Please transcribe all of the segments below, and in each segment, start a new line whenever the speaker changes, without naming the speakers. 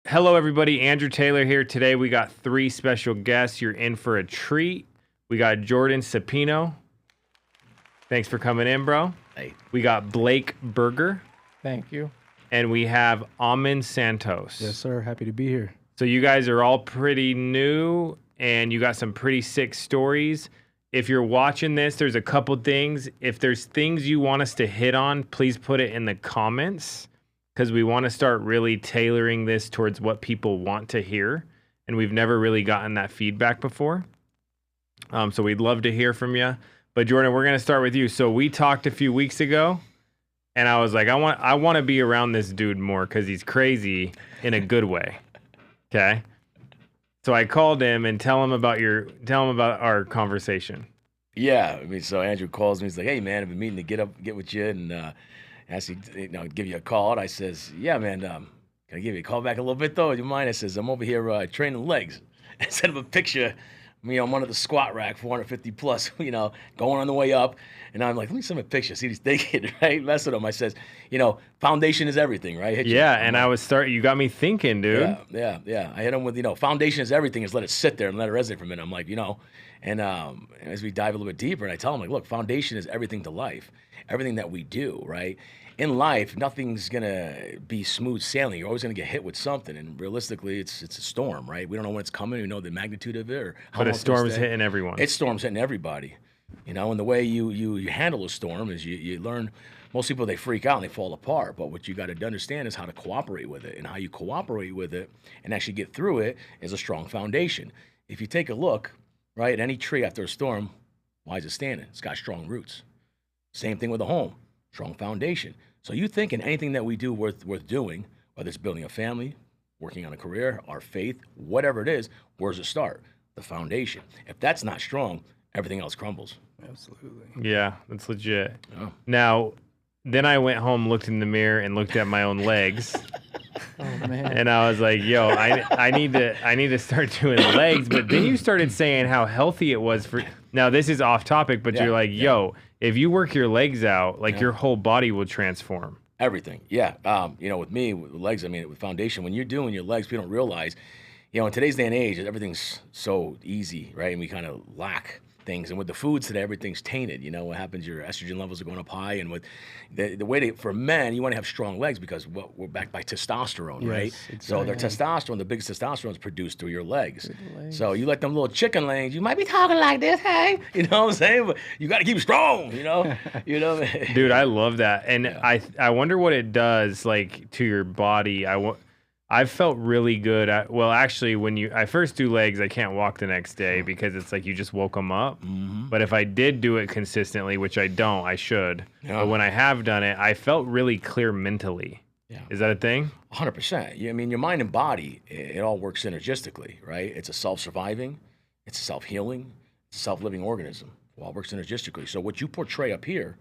Hello, everybody. Andrew Taylor here. Today we got three special guests. You're in for a treat. We got Jordan Supino. Thanks for coming in, bro.
Hey.
We got Blake Berger.
Thank you.
And we have Amin Santos.
Yes, sir. Happy to be here.
So you guys are all pretty new, and you got some pretty sick stories. If you're watching this, there's a couple things. If there's things you want us to hit on, please put it in the comments, because we want to start really tailoring this towards what people want to hear. And we've never really gotten that feedback before. So we'd love to hear from you. But Jordan, we're going to start with you. So we talked a few weeks ago, and I was like, I want to be around this dude more because he's crazy in a good way. Okay? So I called him and tell him about our conversation.
Yeah, I mean, so Andrew calls me. He's like, "Hey, man, I've been meaning to get with you and ask you, give you a call." And I says, "Yeah, man, can I give you a call back a little bit though? Do you mind?" I says, "I'm over here training legs." I sent him a picture, me on one of the squat rack, 450 plus, going on the way up. And I'm like, let me send him a picture, see what he's thinking, right? Mess with him. I says, foundation is everything, right?
You got me thinking, dude.
Yeah. I hit him with, foundation is everything, is let it sit there and let it resonate for a minute. I'm like, and as we dive a little bit deeper, and I tell him, like, look, foundation is everything to life, everything that we do, right? In life, nothing's gonna be smooth sailing. You're always gonna get hit with something, and realistically, it's a storm, right? We don't know when it's coming. We know the magnitude of it, or how
but
long
a storm's hitting everyone.
It's storm's hitting everybody, and the way you handle a storm is you learn. Most people, they freak out and they fall apart, but what you got to understand is how to cooperate with it, and how you cooperate with it and actually get through it is a strong foundation. If you take a look, right, at any tree after a storm, why is it standing? It's got strong roots. Same thing with a home, strong foundation. So you think in anything that we do worth doing, whether it's building a family, working on a career, our faith, whatever it is, where does it start? The foundation. If that's not strong, everything else crumbles.
Absolutely.
Yeah, that's legit.
Oh.
Now, then I went home, looked in the mirror, and looked at my own legs.
Oh man.
And I was like, yo, I need to start doing legs. But then you started saying how healthy it was for. Now this is off topic, but you're like, yo, if you work your legs out, like your whole body will transform.
Everything, yeah. With me, with legs, with foundation, when you're doing your legs, people don't realize, in today's day and age, everything's so easy, right? And we kind of lack things. And with the foods today, everything's tainted. What happens? Your estrogen levels are going up high. And with the way for men, you want to have strong legs because we're backed by testosterone, right?
Exactly.
So their testosterone, the biggest testosterone is produced through your legs. So you let them little chicken legs, you might be talking like this, hey? You know what I'm saying? But you got to keep strong,
Dude, I love that. And I wonder what it does, like, to your body. I've felt really good. Actually, when I first do legs, I can't walk the next day because it's like you just woke them up. Mm-hmm. But if I did do it consistently, which I don't, I should. Yeah. But when I have done it, I felt really clear mentally. Yeah. Is that a thing?
100%. Your mind and body, it all works synergistically, right? It's a self-surviving, it's a self-healing, it's a self-living organism. It all works synergistically. So what you portray up here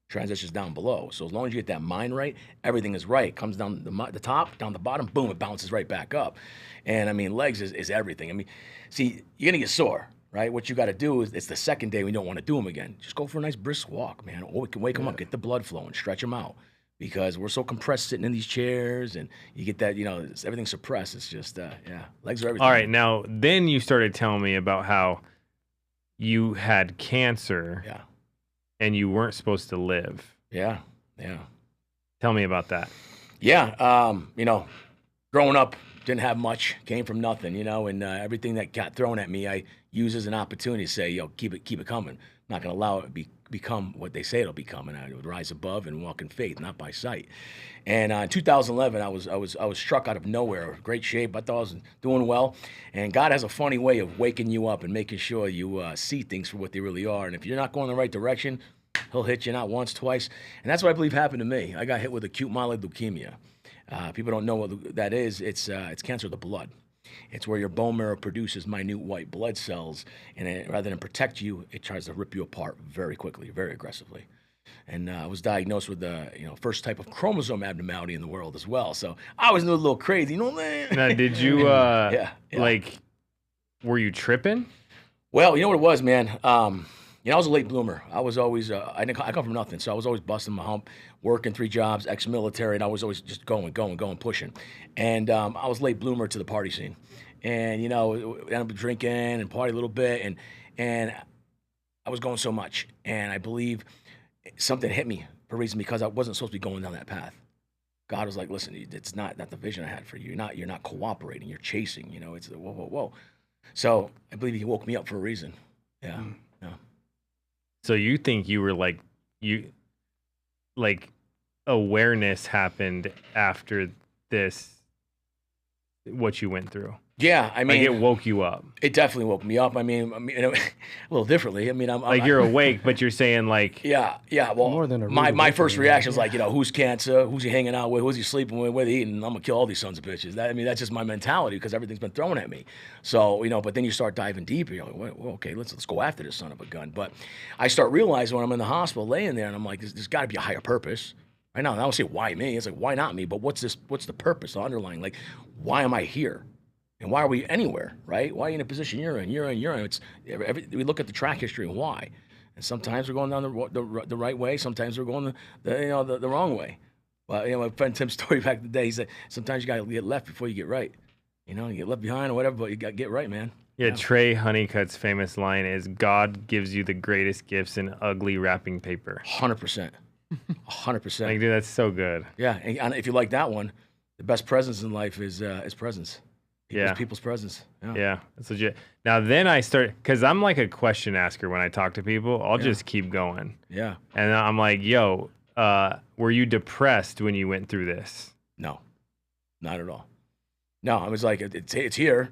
transitions down below. So as long as you get that mind right, everything is right. It comes down the top, down the bottom, boom, it bounces right back up. And legs is everything. See, you're gonna get sore, right? What you got to do is, it's the second day we don't want to do them again. Just go for a nice brisk walk, man. Or we can wake them up, get the blood flowing, stretch them out. Because we're so compressed sitting in these chairs, and you get that, everything's suppressed. It's just, legs are everything.
All right, now then you started telling me about how you had cancer.
Yeah.
And you weren't supposed to live.
Yeah.
Tell me about that.
Yeah, growing up, didn't have much, came from nothing, and everything that got thrown at me, I use as an opportunity to say, keep it coming. I'm not gonna allow it to become what they say it'll become, and I would rise above and walk in faith, not by sight. And in 2011, I was struck out of nowhere, great shape. I thought I was doing well, and God has a funny way of waking you up and making sure you see things for what they really are. And if you're not going the right direction, He'll hit you not once, twice, and that's what I believe happened to me. I got hit with acute myeloid leukemia. People don't know what that is. It's cancer of the blood. It's where your bone marrow produces minute white blood cells, and rather than protect you, it tries to rip you apart very quickly, very aggressively. And I was diagnosed with the first type of chromosome abnormality in the world as well. So I was a little crazy, man.
Now, did you like? Were you tripping?
Well, you know what it was, man. You know, I was a late bloomer. I was always, I come from nothing, so I was always busting my hump, working 3 jobs, ex-military, and I was always just going, pushing. And I was late bloomer to the party scene. And, you know, ended up drinking and party a little bit, and I was going so much. And I believe something hit me for a reason, because I wasn't supposed to be going down that path. God was like, listen, it's not the vision I had for you. You're not cooperating. You're chasing. You know, it's whoa, whoa, whoa. So I believe he woke me up for a reason. Yeah. Yeah.
So you think you were like awareness happened after this, what you went through?
Yeah, I mean,
like it woke you up.
It definitely woke me up. I mean, a little differently. I mean, I'm
you're awake, but you're saying like,
yeah. Well,
more than a
my first reaction is like, you know, who's cancer? Who's he hanging out with? Who's he sleeping with? Where they eating? I'm gonna kill all these sons of bitches. That's just my mentality, because everything's been thrown at me. So, you know, but then you start diving deeper. You're like, well, okay, let's go after this son of a gun. But I start realizing when I'm in the hospital, laying there, and I'm like, there's got to be a higher purpose. Right now, I don't say why me. It's like, why not me? But what's the purpose, the underlying? Like, why am I here? And why are we anywhere, right? Why are you in a position you're in? We look at the track history and why. And sometimes we're going down the right way. Sometimes we're going the wrong way. But, you know, my friend Tim's story back in the day, he said, sometimes you got to get left before you get right. You know, you get left behind or whatever, but you got to get right, man.
Yeah, Trey Honeycutt's famous line is, God gives you the greatest gifts in ugly wrapping paper.
100%. 100%.
Like, dude, that's so good.
Yeah, and if you like that one, the best presence in life is presence. People's presence.
Yeah, that's legit. Now then I start, because I'm like a question asker when I talk to people. I'll just keep going.
Yeah.
And I'm like, yo, were you depressed when you went through this?
No, not at all. No, I was like, it's here.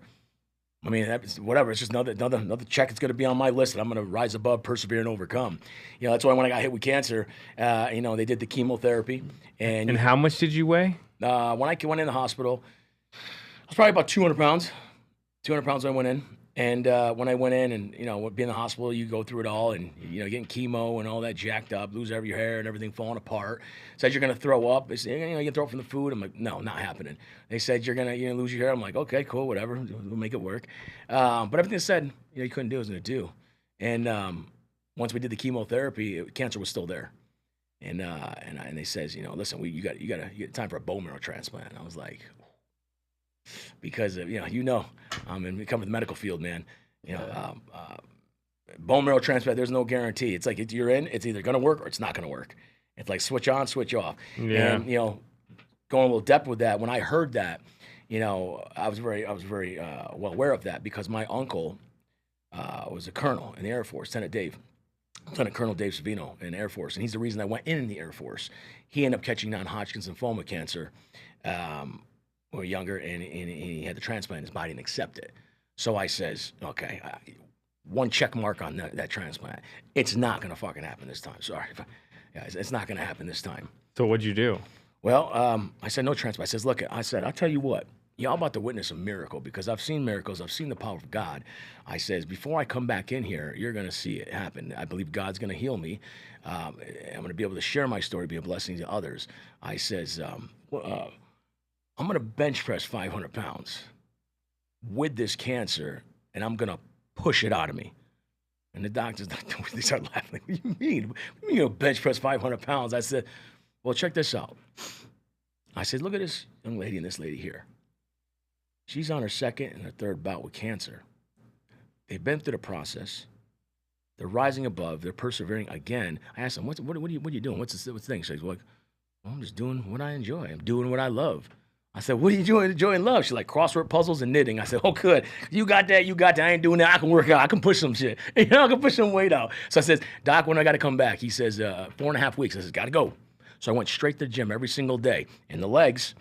I mean, whatever. It's just another check that's going to be on my list that I'm going to rise above, persevere, and overcome. You know, that's why when I got hit with cancer, you know, they did the chemotherapy. And
how much did you weigh?
When I went in the hospital, I was probably about 200 pounds. 200 pounds when I went in. And when I went in and, you know, being in the hospital, you go through it all and, you know, getting chemo and all that jacked up, lose every hair and everything falling apart. Said you're going to throw up. They said, you know, you can throw up from the food. I'm like, no, not happening. They said you're going to lose your hair. I'm like, okay, cool, whatever. We'll make it work. But everything said, you know, you couldn't do, was going to do. And once we did the chemotherapy, cancer was still there. And they says, you know, listen, you got time for a bone marrow transplant. And I was like, because of, and we come from the medical field, man. You know, bone marrow transplant, there's no guarantee. It's like you're in, it's either gonna work or it's not gonna work. It's like switch on, switch off.
Yeah.
And, you know, going a little depth with that, when I heard that, you know, I was very well aware of that, because my uncle was a colonel in the Air Force, Lieutenant Colonel Dave Supino in the Air Force, and he's the reason I went in the Air Force. He ended up catching non-Hodgkin's lymphoma cancer. We were younger, and he had the transplant. His body didn't accept it. So I says, okay, one check mark on that transplant. It's not going to fucking happen this time. Sorry. It's not going to happen this time.
So what'd you do?
Well, I said, no transplant. I says, look, I'll tell you what. Y'all about to witness a miracle, because I've seen miracles. I've seen the power of God. I says, before I come back in here, you're going to see it happen. I believe God's going to heal me. I'm going to be able to share my story, be a blessing to others. I says, I'm going to bench press 500 pounds with this cancer, and I'm going to push it out of me. And the doctors, they start laughing. What do you mean? You know, bench press 500 pounds? I said, well, check this out. I said, look at this young lady and this lady here. She's on her second and her third bout with cancer. They've been through the process. They're rising above. They're persevering again. I asked them, what are you doing? What's the thing? She's like, well, I'm just doing what I enjoy. I'm doing what I love. I said, what are you doing? Enjoying love? She's like, crossword puzzles and knitting. I said, oh, good. You got that. I ain't doing that. I can work out. I can push some shit. You know, I can push some weight out. So I said, Doc, when I got to come back? He says, 4.5 weeks. I said, got to go. So I went straight to the gym every single day. In the legs,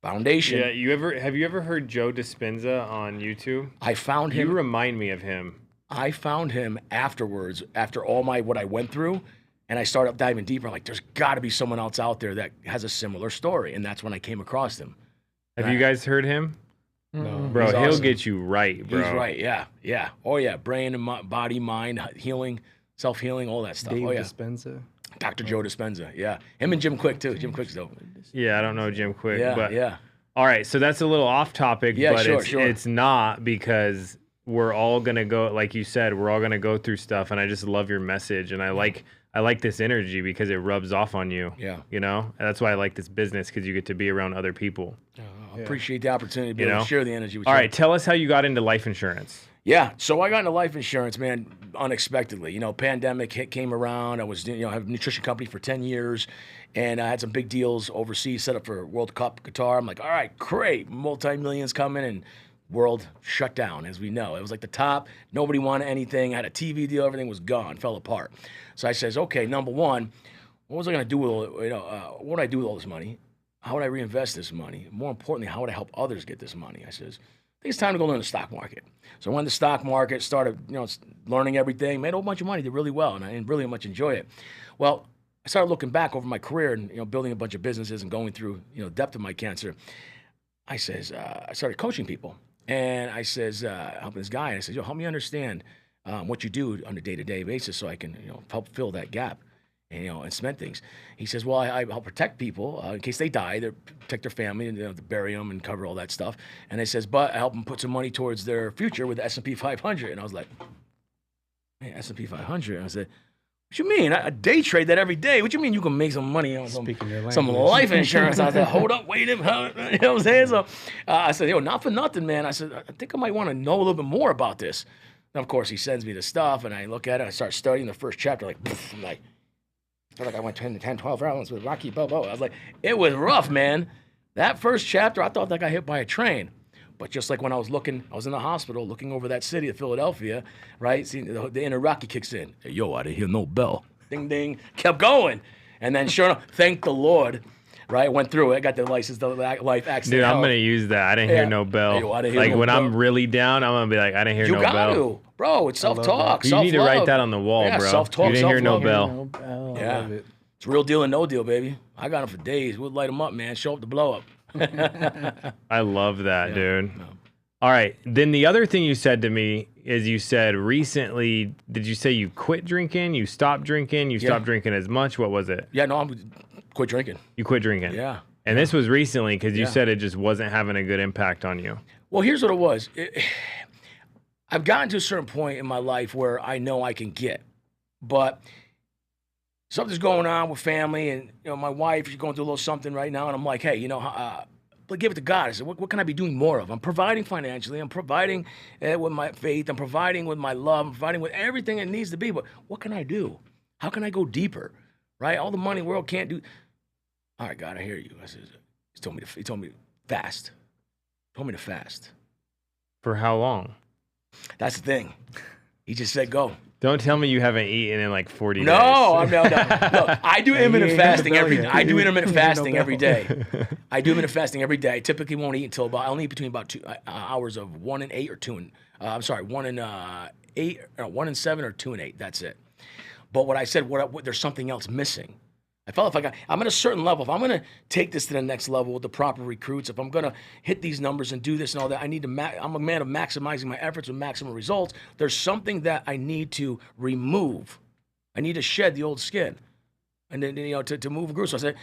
foundation.
Yeah, have you ever heard Joe Dispenza on YouTube?
I found him.
You remind me of him.
I found him afterwards, after all what I went through. And I started diving deeper. I'm like, there's got to be someone else out there that has a similar story. And that's when I came across him.
Have you guys heard him?
No.
Bro, he'll
awesome.
Get you right, bro.
He's right, yeah. Oh, yeah, brain and body, mind, healing, self-healing, all that stuff.
Dave
oh, yeah.
Dispenza.
Dr. Joe Dispenza, yeah. Him and Jim Quick, too. Jim Quick's dope.
Yeah, I don't know Jim Quick.
Yeah,
but
yeah.
All right, so that's a little off topic,
Yeah,
but
sure.
it's not, because we're all gonna go, like you said, we're all gonna go through stuff, and I just love your message, and I like this energy because it rubs off on you.
Yeah.
You know, and that's why I like this business, because you get to be around other people.
I appreciate the opportunity to be
You
able
know?
to share the energy with
All
you.
right, tell us how you got into life insurance.
Yeah, so I got into life insurance, man, unexpectedly. You know, pandemic came around. I was, I have a nutrition company for 10 years, and I had some big deals overseas, set up for World Cup Qatar. I'm like, all right, great, multi-millions coming, and world shut down, as we know. It was like the top. Nobody wanted anything. I had a TV deal. Everything was gone, fell apart. So I says, okay, number one, what was I going to do with what would I do with all this money? How would I reinvest this money? More importantly, how would I help others get this money? I says, I think it's time to go learn the stock market. So I went to the stock market, started, learning everything, made a whole bunch of money, did really well, and I didn't really much enjoy it. Well, I started looking back over my career and, building a bunch of businesses and going through, depth of my cancer. I says, I started coaching people. And I says, helping this guy, and I said, help me understand what you do on a day-to-day basis so I can, help fill that gap and, and cement things. He says, well, I help protect people in case they die, protect their family and, to bury them and cover all that stuff. And he says, but I help them put some money towards their future with the S&P 500. And I was like, hey, S&P 500? And I said, what you mean? I day trade that every day. What you mean you can make some money on some life insurance? I said, hold up, wait a minute. You know what I'm saying? So I said, not for nothing, man. I said, I think I might want to know a little bit more about this. And of course, he sends me the stuff, and I look at it. I start studying the first chapter. I'm like, I feel like I went 10, 12 rounds with Rocky Balboa. I was like, it was rough, man. That first chapter, I thought I got hit by a train. But just like when I was in the hospital looking over that city of Philadelphia, right? See, the inner Rocky kicks in. Hey, yo, I didn't hear no bell. Ding, ding. Kept going. And then sure enough, thank the Lord, right? Went through it. Got the license, the life accident.
Dude, I'm going to use that. I didn't hear no bell.
Hey, yo, I didn't hear
like
no
when
bell.
I'm really down, I'm going to be like, I didn't hear no bell.
You got to. Bro, it's self-talk,
You need to write that on the wall, bro.
Self-talk,
you didn't hear no
self-love.
bell.
Yeah.
Love it.
It's real deal and no deal, baby. I got them for days. We'll light them up, man. Show up to blow up.
I love that, dude.
No.
All right. Then the other thing you said to me is you said recently, did you say you quit drinking? You stopped drinking? You stopped drinking as much? What was it?
Yeah, no, I'm quit drinking.
You quit drinking?
Yeah.
And this was recently because you said it just wasn't having a good impact on you.
Well, here's what it was. I've gotten to a certain point in my life where I know I can get, but something's going on with family, and my wife, she's going through a little something right now, and I'm like, hey, but give it to God. I said, what can I be doing more of? I'm providing financially. I'm providing with my faith. I'm providing with my love. I'm providing with everything it needs to be. But what can I do? How can I go deeper? Right? All the money in the world can't do. All right, God, I hear you. I said, he told me to fast. He told me to fast.
For how long?
That's the thing. He just said go.
Don't tell me you haven't eaten in like 40 days.
No. Look, I do intermittent fasting every day. I do intermittent fasting every day. I do intermittent fasting every day. I typically won't eat until I only eat between about 2 hours of 1 and 8 or 2 and 1 and 8, or 1 and 7 or 2 and 8. That's it. But what I said, there's something else missing. I felt I'm at a certain level. If I'm going to take this to the next level with the proper recruits, if I'm going to hit these numbers and do this and all that, I'm a man of maximizing my efforts with maximum results. There's something that I need to remove. I need to shed the old skin. And then, to move and grow. So I said,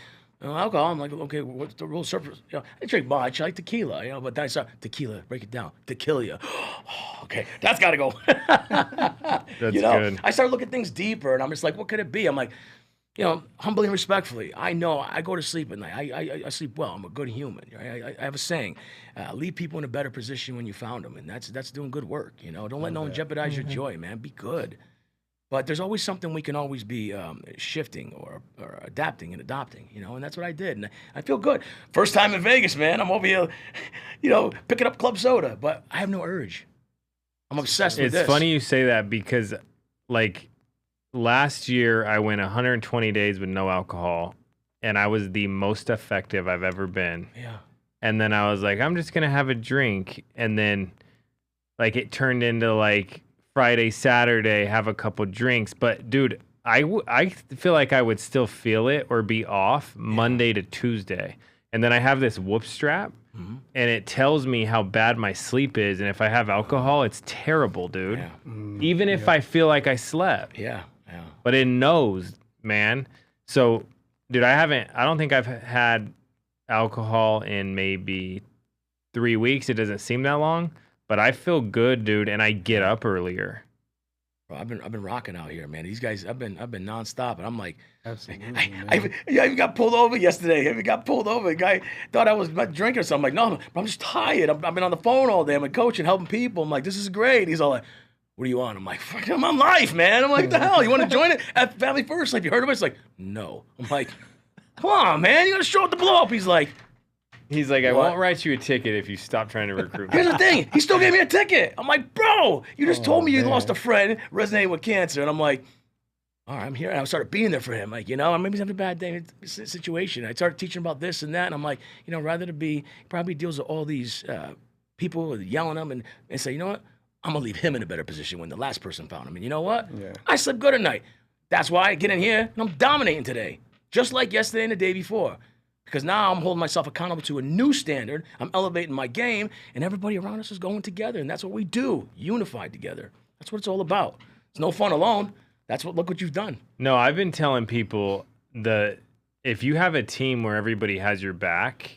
alcohol. I'm like, okay, what's the real surface? I drink much. I like tequila, but then I saw tequila, break it down. Tequila. Okay, that's got to go.
That's good.
I started looking at things deeper, and I'm just like, what could it be? I'm like, humbly and respectfully, I know I go to sleep at night. I sleep well. I'm a good human. I have a saying, leave people in a better position when you found them, and that's doing good work. Don't let no one jeopardize your joy, man. Be good. But there's always something we can always be shifting or adapting and adopting, and that's what I did. And I feel good. First time in Vegas, man. I'm over here, picking up club soda, but I have no urge. I'm obsessed with this.
It's funny you say that because, like, last year, I went 120 days with no alcohol, and I was the most effective I've ever been.
Yeah.
And then I was like, I'm just going to have a drink. And then, like, it turned into, like, Friday, Saturday, have a couple drinks. But, dude, I feel like I would still feel it or be off Monday to Tuesday. And then I have this whoop strap, and it tells me how bad my sleep is. And if I have alcohol, it's terrible, dude.
Yeah.
Even if I feel like I slept.
Yeah.
But it knows, man. So, dude, I don't think I've had alcohol in maybe 3 weeks. It doesn't seem that long, but but I feel good, dude, and I get up earlier.
Bro, I've been rocking out here, man. These guys, I've been nonstop, and I'm like,
Absolutely,
I
man.
even got pulled over yesterday. I even got pulled over. The guy thought I was drinking or something. I'm like, no, I'm just tired. I've been on the phone all day. I'm coaching, helping people. I'm like, this is great. He's all like, what are you on? I'm like, fuck, I'm on life, man. I'm like, the hell? You want to join it at Family First? Like, you heard of it? It's like, no. I'm like, come on, man. You got to show up the blow up. He's like,
I
What?
won't write you a ticket if you stop trying to recruit me.
here's the thing. He still gave me a ticket. I'm like, bro, you just told me you lost a friend resonating with cancer. And I'm like, all right, I'm here. And I started being there for him. Like, maybe he's having a bad day situation. I started teaching about this and that. And I'm like, rather than he probably deals with all these people yelling at him and say, you know what? I'm going to leave him in a better position when the last person found him. And you know what?
Yeah.
I slept good at night. That's why I get in here and I'm dominating today. Just like yesterday and the day before. Because now I'm holding myself accountable to a new standard. I'm elevating my game, and everybody around us is going together, and that's what we do, unified together. That's what it's all about. It's no fun alone. Look what you've done.
No, I've been telling people that if you have a team where everybody has your back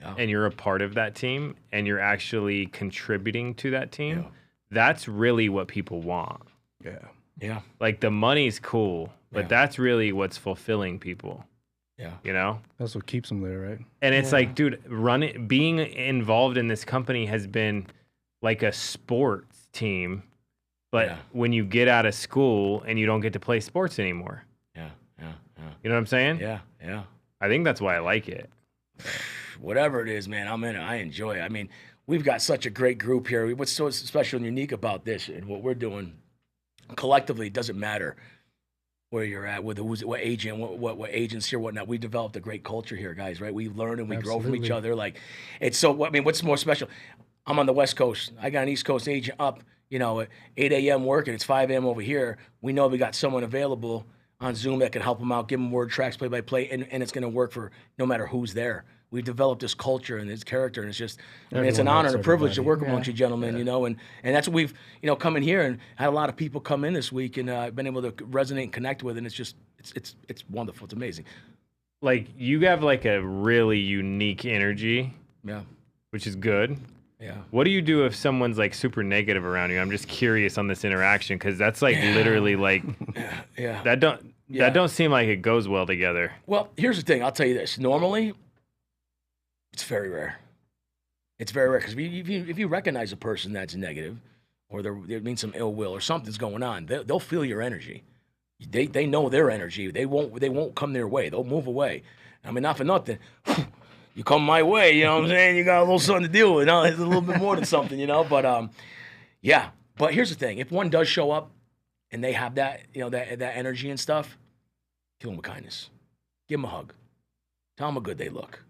and you're a part of that team and you're actually contributing to that team, that's really what people want.
Yeah.
Yeah.
Like the money's cool, but that's really what's fulfilling people.
Yeah.
That's what keeps them there, right?
And it's like, dude, being involved in this company has been like a sports team, but when you get out of school and you don't get to play sports anymore.
Yeah.
You know what I'm saying?
Yeah.
I think that's why I like it.
Whatever it is, man, I'm in it. I enjoy it. I mean, we've got such a great group here. What's so special and unique about this and what we're doing collectively, it doesn't matter where you're at, what agent, what agents here, whatnot. We developed a great culture here, guys, right? We learn and we grow from each other. Like, it's so, I mean, what's more special? I'm on the West Coast. I got an East Coast agent up, at 8 a.m. working. It's 5 a.m. over here. We know we got someone available on Zoom that can help them out, give them word tracks, play-by-play, and it's going to work for no matter who's there. We developed this culture and this character, and it's just, it's an honor and a privilege to work amongst you gentlemen, and that's what we've, come in here and had a lot of people come in this week and been able to resonate and connect with, and it's just, it's wonderful. It's amazing.
Like, you have like a really unique energy.
Yeah.
Which is good.
Yeah.
What do you do if someone's like super negative around you? I'm just curious on this interaction because that's like literally like, that don't seem like it goes well together.
Well, here's the thing. I'll tell you this. Normally, it's very rare. It's very rare because if you recognize a person that's negative, or there means some ill will or something's going on, they'll feel your energy. They know their energy. They won't come their way. They'll move away. I mean, not for nothing. You come my way, you know what I'm saying? You got a little something to deal with. It's a little bit more than something, But yeah. But here's the thing: if one does show up, and they have that, that energy and stuff, kill them with kindness. Give them a hug. Tell them how good they look.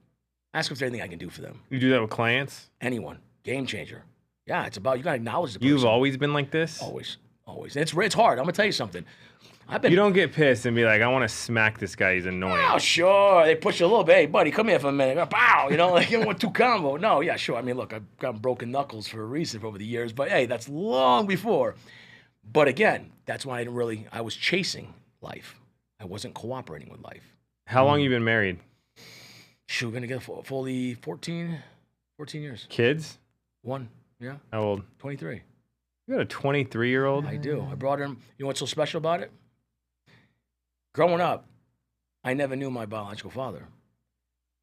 Ask if there's anything I can do for them.
You do that with clients?
Anyone. Game changer. Yeah, it's about, you got to acknowledge the person.
You've always been like this?
Always. And it's hard. I'm going to tell you something.
You don't get pissed and be like, I want to smack this guy. He's annoying.
Oh, sure. They push you a little bit. Hey, buddy, come here for a minute. Pow! Like, you don't want two combo. No, yeah, sure. I mean, look, I've gotten broken knuckles for a reason over the years, but hey, that's long before. But again, that's why I was chasing life. I wasn't cooperating with life.
How long you been married?
Shoot, we're going to get fully 14 years.
Kids?
One, yeah.
How old?
23.
You got a 23-year-old?
I do. I brought him. You know what's so special about it? Growing up, I never knew my biological father.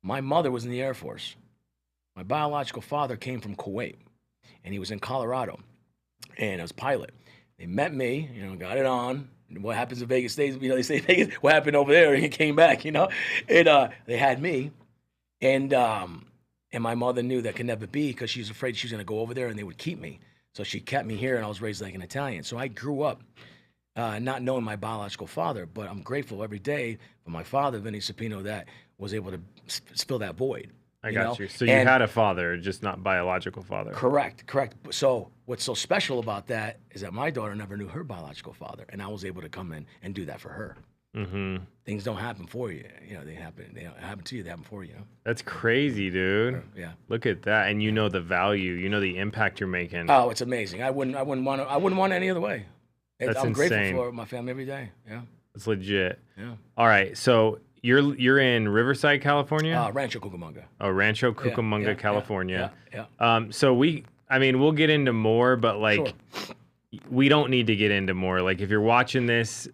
My mother was in the Air Force. My biological father came from Kuwait, and he was in Colorado, and I was a pilot. They met me, got it on. And what happens in Vegas stays, they say Vegas, what happened over there, and he came back, and they had me. And my mother knew that could never be because she was afraid she was going to go over there and they would keep me. So she kept me here, and I was raised like an Italian. So I grew up not knowing my biological father, but I'm grateful every day for my father, Vinny Supino, that was able to fill that void.
I got you. So you had a father, just not biological father.
Correct. So what's so special about that is that my daughter never knew her biological father, and I was able to come in and do that for her.
Mm-hmm. Things
don't happen for you. They happen. They don't happen to you. They happen for you.
That's crazy, dude.
Yeah.
Look at that, and the value. The impact you're making.
Oh, it's amazing. I wouldn't want it any other way.
That's
I'm
insane.
grateful for my family every day. Yeah.
It's legit.
Yeah.
All right, so you're in Riverside, California.
Rancho Cucamonga.
Oh, Rancho Cucamonga, California.
Yeah.
So I mean, we'll get into more, but like,
Sure.
we don't need to get into more. Like, if you're watching this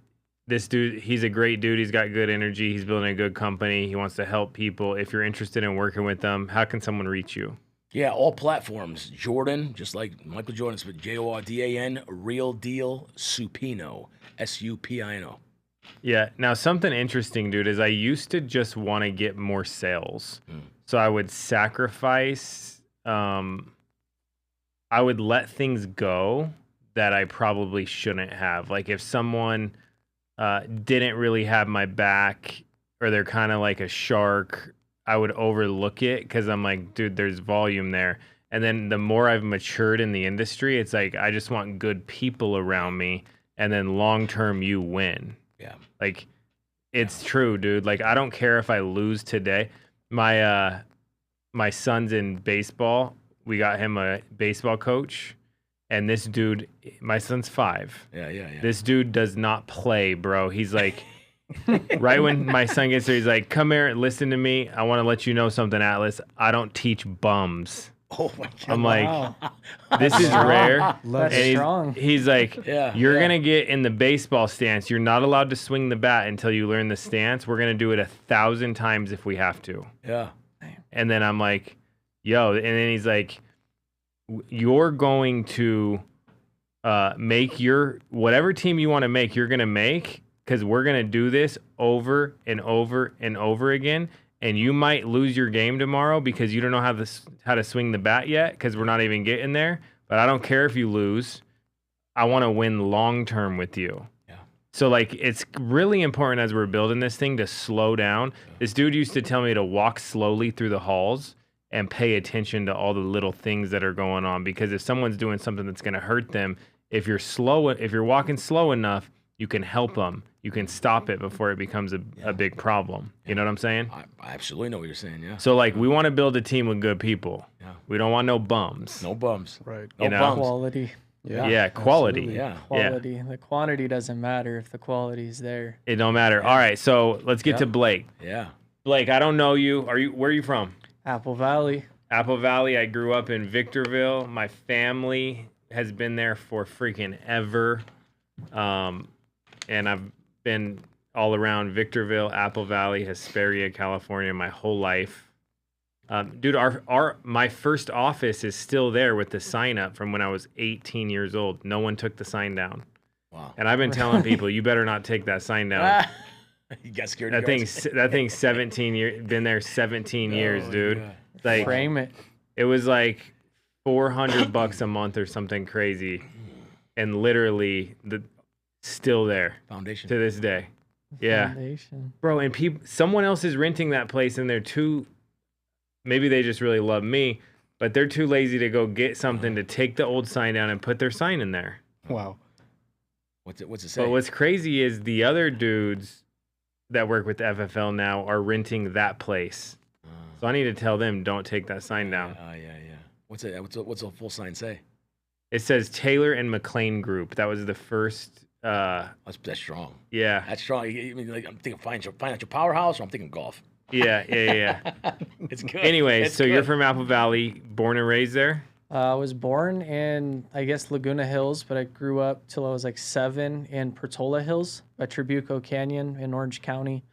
dude, he's a great dude. He's got good energy. He's building a good company. He wants to help people. If you're interested in working with them, how can someone reach you?
Yeah, all platforms. Jordan, just like Michael Jordan, but Jordan, Real Deal, Supino, Supino.
Yeah. Now, something interesting, dude, is I used to just want to get more sales. So I would sacrifice, I would let things go that I probably shouldn't have. Like if someone didn't really have my back or they're kind of like a shark, I would overlook it because I'm like, dude, there's volume there. And then the more I've matured in the industry, it's like I just want good people around me. And then long term, you win.
Yeah.
Like, it's true, dude. Like, I don't care if I lose today. My son's in baseball. We got him a baseball coach. And this dude, my son's 5.
Yeah.
This dude does not play, bro. He's like, right when my son gets there, he's like, come here, listen to me. I want to let you know something, Atlas. I don't teach bums.
Oh my God.
I'm
Wow.
like, this is rare.
That's
And
strong.
he's like,
Yeah,
you're
yeah.
going to get in the baseball stance. You're not allowed to swing the bat until you learn the stance. We're going to do it 1,000 times if we have to.
Yeah.
And then I'm like, yo. And then he's like, you're going to make your, whatever team you want to make, you're going to make, because we're going to do this over and over and over again. And you might lose your game tomorrow because you don't know how to swing the bat yet because we're not even getting there. But I don't care if you lose. I want to win long term with you.
Yeah.
So, like, it's really important as we're building this thing to slow down. This dude used to tell me to walk slowly through the halls and pay attention to all the little things that are going on. Because if someone's doing something that's going to hurt them, if you're walking slow enough, you can help them. You can stop it before it becomes a big problem. You know what I'm saying?
I absolutely know what you're saying. Yeah.
So, like, we want to build a team with good people.
Yeah.
We don't want no bums.
No bums.
Right.
No
You know?
bums.
Quality.
Yeah, quality.
absolutely.
Yeah.
Quality. The quantity doesn't matter if the quality is there.
It don't matter. All right, so let's get to Blake.
Yeah.
Blake, I don't know you. Where are you from?
Apple Valley.
Apple Valley. I grew up in Victorville. My family has been there for freaking ever. And I've been all around Victorville, Apple Valley, Hesperia, California my whole life. Dude, my first office is still there with the sign up from when I was 18 years old. No one took the sign down.
Wow.
And I've been telling people, you better not take that sign down.
You got scared.
That thing's 17 years, been there 17 years, dude.
God.
Like,
Frame it.
it was like $400 a month or something crazy. And literally still there
Foundation.
to this day. Yeah.
Foundation.
Bro, and someone else is renting that place and they're too, maybe they just really love me, but they're too lazy to go get something to take the old sign down and put their sign in there.
Wow.
What's it say?
But what's crazy is the other dudes that work with the FFL now are renting that place. So I need to tell them, don't take that sign down.
Yeah. What's it? What's a full sign say?
It says Taylor and McLean Group. That was the first,
That's strong.
yeah.
That's strong. I mean, like, I'm thinking financial powerhouse, or I'm thinking golf.
Yeah.
It's good.
Anyways,
It's
so you're
good.
from Apple Valley, born and raised there?
I was born in, I guess, Laguna Hills, but I grew up till I was like 7 in Portola Hills by Trabuco Canyon in Orange County.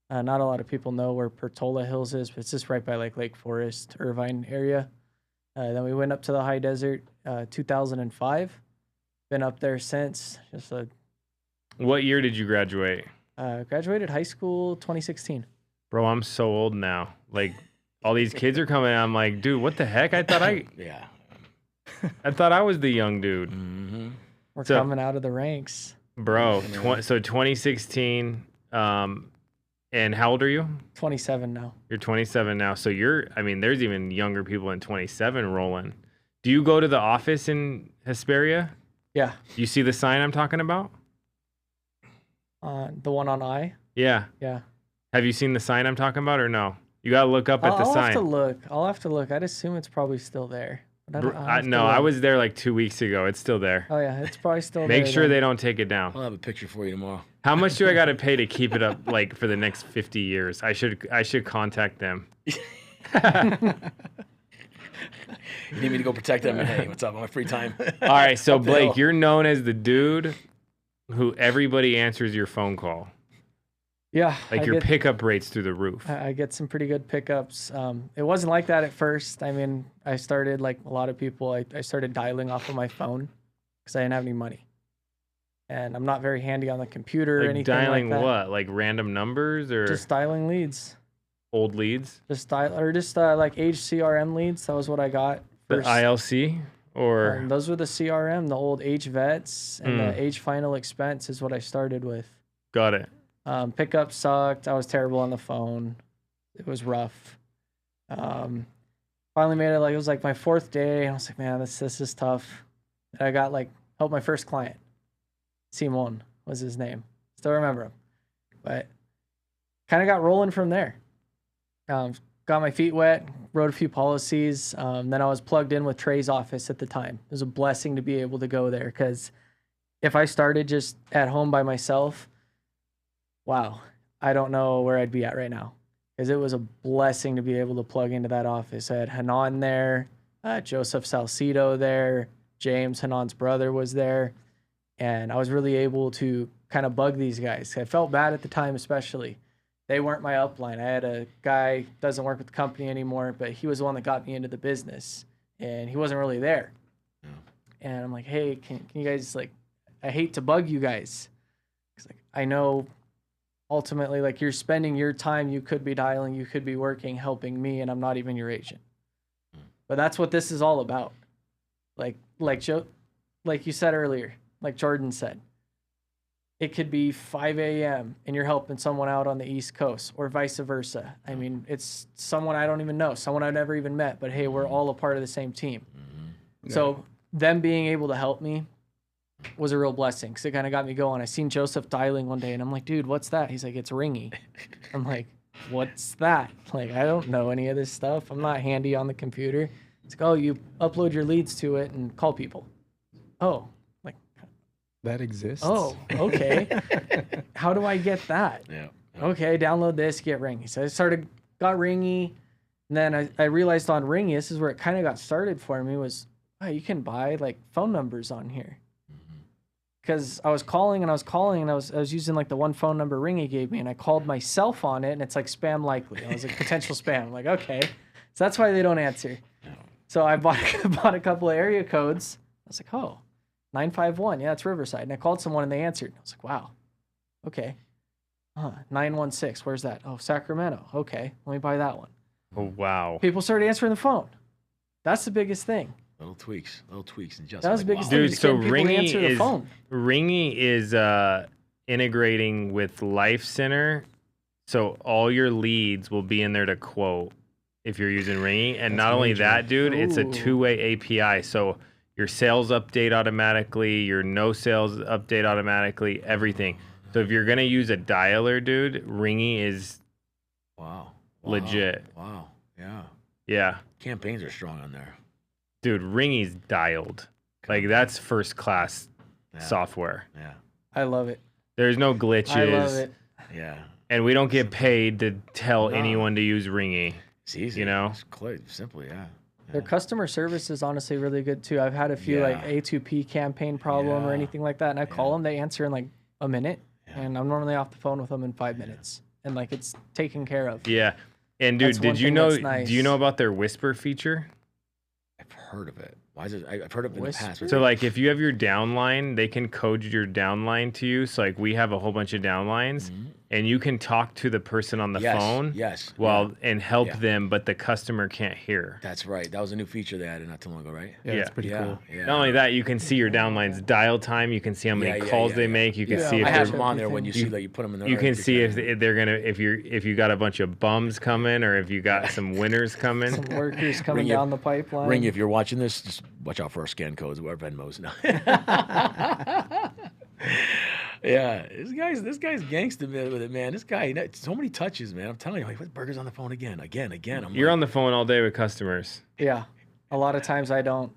Not a lot of people know where Portola Hills is, but it's just right by like Lake Forest, Irvine area. Then we went up to the high desert 2005. Been up there since.
What year did you graduate?
Graduated high school 2016.
Bro, I'm so old now. Like, all these kids are coming. I'm like, dude, what the heck? I thought I was the young dude.
Mm-hmm.
We're
So-
coming out of the ranks.
Bro, so 2016. And how old are you?
27 now.
You're 27 now. So there's even younger people in 27 rolling. Do you go to the office in Hesperia?
Yeah.
You see the sign I'm talking about?
The one on I.
Yeah.
Yeah.
Have you seen the sign I'm talking about or no? You got to look up at the
I'll
sign.
I'll have to look. I'd assume it's probably still there. But
I was there like 2 weeks ago. It's still there.
Oh yeah, it's probably still there.
Make sure
then.
they don't take it down.
I'll have a picture for you tomorrow.
How much do I got to pay to keep it up like for the next 50 years? I should contact them.
You need me to go protect them? Hey, what's up on my free time?
All right, so
Up the
Blake,
hill.
you're known as the dude who everybody answers your phone call.
Yeah.
Like your pickup rates through the roof.
I get some pretty good pickups. It wasn't like that at first. I mean, I started like a lot of people. I started dialing off of my phone because I didn't have any money, and I'm not very handy on the computer or
Like
anything
dialing
like that.
what? Like random numbers or
Just dialing leads.
old leads?
Just like age CRM leads. That was what I got.
The ILC or
those were the CRM, the old age vets and the age final expense is what I started with.
got it.
Pickup sucked. I was terrible on the phone. It was rough. Finally made it. Like it was like my 4th day. I was like, man, this is tough. And I got helped my first client. Simon was his name. Still remember him. But kind of got rolling from there. Got my feet wet. Wrote a few policies. Then I was plugged in with Trey's office at the time. It was a blessing to be able to go there because if I started just at home by myself, wow, I don't know where I'd be at right now because it was a blessing to be able to plug into that office. I had Hanan there, Joseph Salcido there, James, Hanan's brother, was there, and I was really able to kind of bug these guys. I felt bad at the time, especially. They weren't my upline. I had a guy doesn't work with the company anymore, but he was the one that got me into the business, and he wasn't really there.
Yeah.
And I'm like, hey, can you guys, I hate to bug you guys. 'Cause, I know ultimately, you're spending your time, you could be dialing, you could be working, helping me, and I'm not even your agent. But that's what this is all about. Like you said earlier, like Jordan said, it could be 5 a.m. and you're helping someone out on the East Coast or vice versa. I mean, it's someone I don't even know, someone I've never even met, but hey, we're all a part of the same team.
Mm-hmm.
So them being able to help me was a real blessing because it kind of got me going. I seen Joseph dialing one day and I'm like, dude, what's that? He's like, it's ringy. I'm like, what's that? I don't know any of this stuff. I'm not handy on the computer. It's like, oh, you upload your leads to it and call people. Oh,
that exists.
oh, okay. How do I get that?
Yeah.
Okay, download this, get Ringy. So I got Ringy, and then I realized on Ringy, this is where it kind of got started for me, was, oh, you can buy phone numbers on here. Because I was calling and I was using the one phone number Ringy gave me, and I called myself on it, and it's spam likely. I was like, potential spam. I'm like, okay. So that's why they don't answer. So I bought a couple of area codes. I was like, oh, 951. Yeah, it's Riverside. And I called someone and they answered. I was like, wow. Okay. 916. Where's that? Oh, Sacramento. Okay. Let me buy that one.
Oh, wow.
People started answering the phone. That's the biggest thing.
Little tweaks, and just
That was the biggest thing.
Dude,
Just
so
getting people to answer the phone.
Ringy is integrating with Life Center. So all your leads will be in there to quote if you're using Ringy. And not only that, dude, it's a two-way API. So your sales update automatically, your no sales update automatically, everything. So if you're going to use a dialer, dude, Ringy is legit.
Wow. Yeah.
Yeah.
Campaigns are strong on there.
Dude, Ringy's dialed. That's first class software.
Yeah.
I love it.
There's no glitches.
I love it.
Yeah.
And we don't get paid to tell anyone to use Ringy.
It's easy. It's quite simple, yeah.
Their customer service is honestly really good too. I've had a few A2P campaign problem or anything like that, and I call them, they answer in a minute, and I'm normally off the phone with them in 5 minutes, and it's taken care of.
Yeah. And dude,
That's one thing that's nice.
Do you know about their whisper feature?
I've heard of it. Why is it? I've heard of it in the past.
So if you have your downline, they can code your downline to you. So we have a whole bunch of downlines, and you can talk to the person on the phone.
Yes.
And help them, but the customer can't hear.
That's right. That was a new feature they added not too long ago, right?
Yeah, it's pretty cool.
Yeah.
Not only that, you can see your downline's dial time. You can see how many calls they make. You can see if
I have them on there when you see that you put them in the.
You can see if they're gonna if you got a bunch of bums coming or if you got some winners coming.
Some workers coming down the pipeline.
Ring, if you're watching this, just watch out for our scan codes or Venmos. No. Yeah, this guy's gangster with it, man. This guy, so many touches, man. I'm telling you, Berger's on the phone again.
You're on the phone all day with customers.
Yeah, a lot of times I don't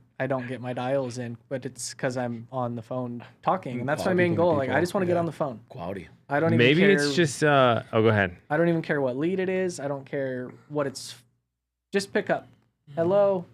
get my dials in, but it's because I'm on the phone talking, and that's my main goal. I just want to get on the phone.
Quality.
I don't even
Maybe
care.
it's just. Oh, go ahead.
I don't even care what lead it is. I don't care what it's. Just pick up. Hello.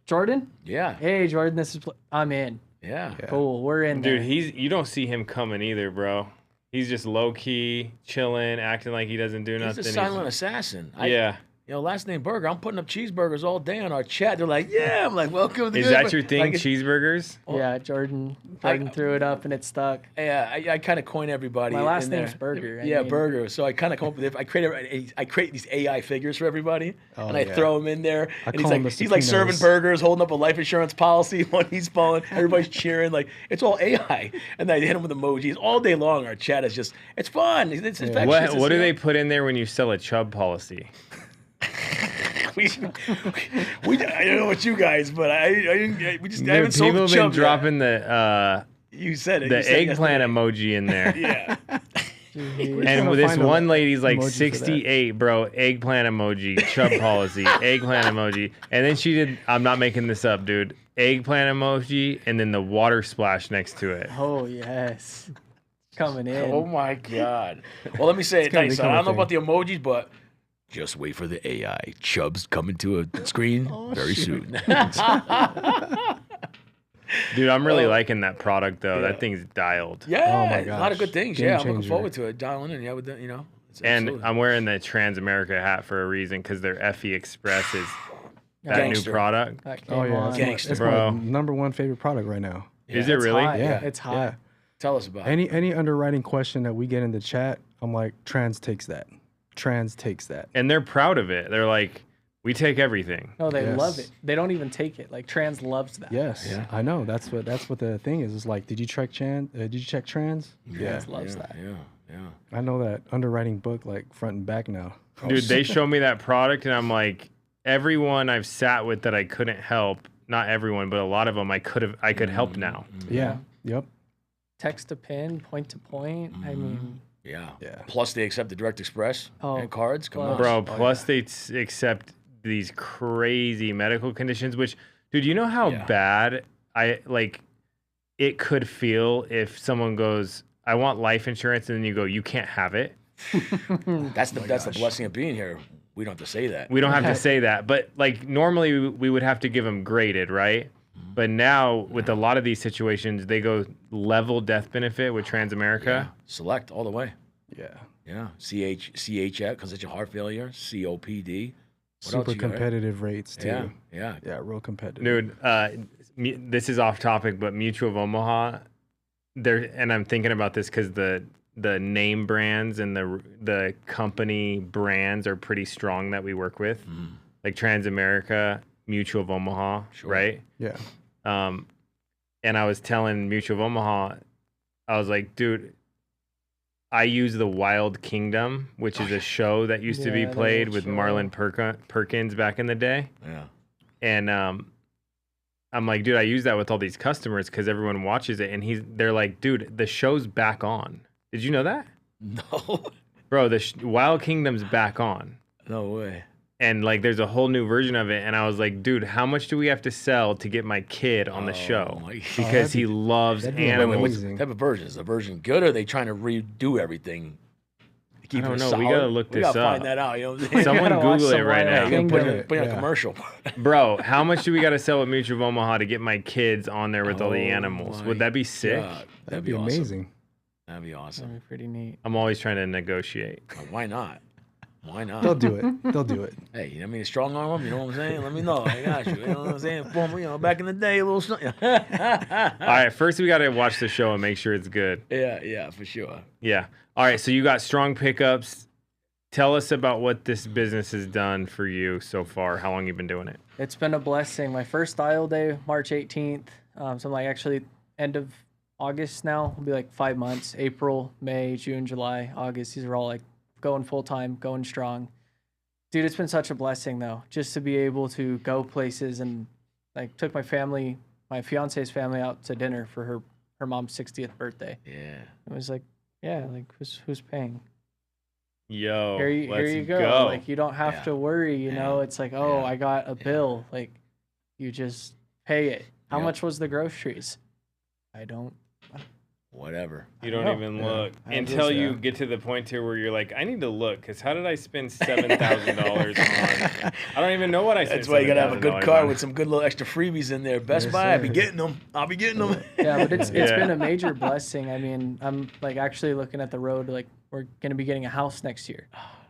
Jordan?
Yeah.
Hey, Jordan, this is. I'm in.
Yeah.
Cool. We're in
Dude,
there.
you don't see him coming either, bro. He's just low key, chilling, acting like he doesn't do
He's
nothing.
a silent assassin.
Yeah.
Last name Berger. I'm putting up cheeseburgers all day on our chat. They're like, yeah. I'm like, welcome to the
Is
good.
that your thing,
Like,
cheeseburgers?
Yeah, Jordan threw it up and it stuck.
Yeah, I kind of coin everybody.
My last
in
name's
there.
Berger.
Yeah,
I mean,
Berger. So I kind of come up with I create these AI figures for everybody, and I throw them in there. And
call 'em the
he's like serving
Supinos.
burgers, holding up a life insurance policy when he's falling. Everybody's cheering. Like it's all AI. And then I hit him with emojis all day long. Our chat is just it's fun. It's infectious.
What do they put in there when you sell a Chubb policy?
we I don't know what you guys, but we just I
Dude,
haven't sold
people
the
have been
Chubb yet.
dropping the
You said it.
the
You said it
eggplant
yesterday.
emoji in there.
Yeah.
And
gonna
this
find a
one lady's like
emoji for that.
68, bro. Eggplant emoji, Chubb policy, eggplant emoji. And then she did, I'm not making this up, dude. Eggplant emoji and then the water splash next to it.
Oh, yes. Coming in.
Oh my God. Well, let me say it
gonna
nice.
become
I
a
don't know about
thing.
the emojis, but just wait for the AI. Chubb's coming to a screen very soon.
Dude, I'm really liking that product though. That thing's dialed.
Yeah,
Oh my
a lot of good
gosh.
things.
Game
Yeah, I'm looking
changer.
forward to it. Dialing in, yeah, with the, it's
And
absolutely.
I'm wearing the Transamerica hat for a reason because their FE Express is that
Gangster.
new product.
That came
Oh yeah,
on.
it's
Gangster.
it's
Bro.
my #1 favorite product right now.
Is
Yeah.
it
It's
really?
hot.
Yeah,
It's hot.
Yeah.
Tell us about it.
Any underwriting question that we get in the chat, I'm like, Trans takes that. Trans takes that.
And they're proud of it. They're like, we take everything.
No, they
Yes.
love it. They don't even take it. Like Trans loves that.
Yes,
Yeah.
I know. That's what the thing is. It's like, did you check Trans?
Trans loves that.
Yeah.
I know that underwriting book like front and back now.
Dude, they show me that product and I'm like, everyone I've sat with that I couldn't help, not everyone, but a lot of them I could help now.
Yeah. Yep.
Text to pin, point to point. I mean,
Yeah.
Yeah.
Plus, they accept the Direct Express
Oh,
and cards. Come on.
Bro, plus they accept these crazy medical conditions, which, dude, you know how
Yeah.
bad it could feel if someone goes, I want life insurance, and then you go, you can't have it.
That's the blessing of being here. We don't have to say that.
We don't have to say that, but like normally we would have to give them graded, right? But now with a lot of these situations, they go level death benefit with Transamerica.
Yeah. Select all the way.
Yeah.
Yeah. CHF, because it's a heart failure. COPD. What else
Super
you got?
competitive rates too.
Yeah. Yeah.
Yeah, real competitive.
Dude, this is off topic, but Mutual of Omaha, and I'm thinking about this because the name brands and the company brands are pretty strong that we work with, like Transamerica, Mutual of Omaha,
Sure.
right?
Yeah.
And I was telling Mutual of Omaha, I was like, dude, I use the Wild Kingdom, which is a show that used to be
Yeah, that
played
old
with
show.
Marlon Perkins back in the day.
Yeah.
And I'm like, dude, I use that with all these customers because everyone watches it. And they're like, dude, the show's back on. Did you know that?
No.
Bro, the Wild Kingdom's back on.
No way.
And like, there's a whole new version of it. And I was like, dude, how much do we have to sell to get my kid on the show?
my God.
Because he loves
that'd be
animals.
What
amazing.
type of version? Is the version good, or are they trying to redo everything? to keep
I don't
it
know.
solid?
We gotta look
We
this
gotta
up.
find that out. You know what I'm saying?
Someone
gotta watch
Google it
some
right
Wild
now.
Put
Kingdom.
in a
Yeah.
commercial.
Bro, how much do we got to sell at Mutual of Omaha to get my kids on there with all the
Oh
animals?
my
Would that be sick?
God,
That'd be
awesome.
amazing.
That'd be awesome.
that'd be pretty neat.
I'm always trying to negotiate.
Why not? Why not?
They'll do it. They'll do it.
Hey, I mean, a strong arm 'em, you know what I'm saying? Let me know. I got you. You know what I'm saying? Former, back in the day, a little something.
All right, first we got to watch the show and make sure it's good.
Yeah, for sure.
Yeah. All right, so you got strong pickups. Tell us about what this business has done for you so far. How long you've been doing it?
It's been a blessing. My first dial day, March 18th. So I'm like actually end of August now. It'll be like 5 months. April, May, June, July, August. These are all like going full time, going strong. Dude, it's been such a blessing though, just to be able to go places and like took my fiance's family out to dinner for her mom's 60th birthday.
Yeah.
It was like, yeah, like who's paying?
Yo,
Here
let's
you go. Like you don't have
Yeah.
to worry, you know. It's like, oh,
Yeah.
I got a bill. Like you just pay it. How
Yep.
much was the groceries? I don't
whatever.
You don't
know.
even
Yeah.
look
I
until
just,
you get to the point here where you're like, I need to look because how did I spend $7,000 on? I don't even know what I spent.
That's why you gotta have a good
$7,000
car
on.
with some good little extra freebies in there. Best
Yes,
Buy, I'll be
sir.
getting them. I'll be getting them.
Yeah, but it's
Yeah.
been a major blessing. I mean, I'm like actually looking at the road. Like we're gonna be getting a house next year.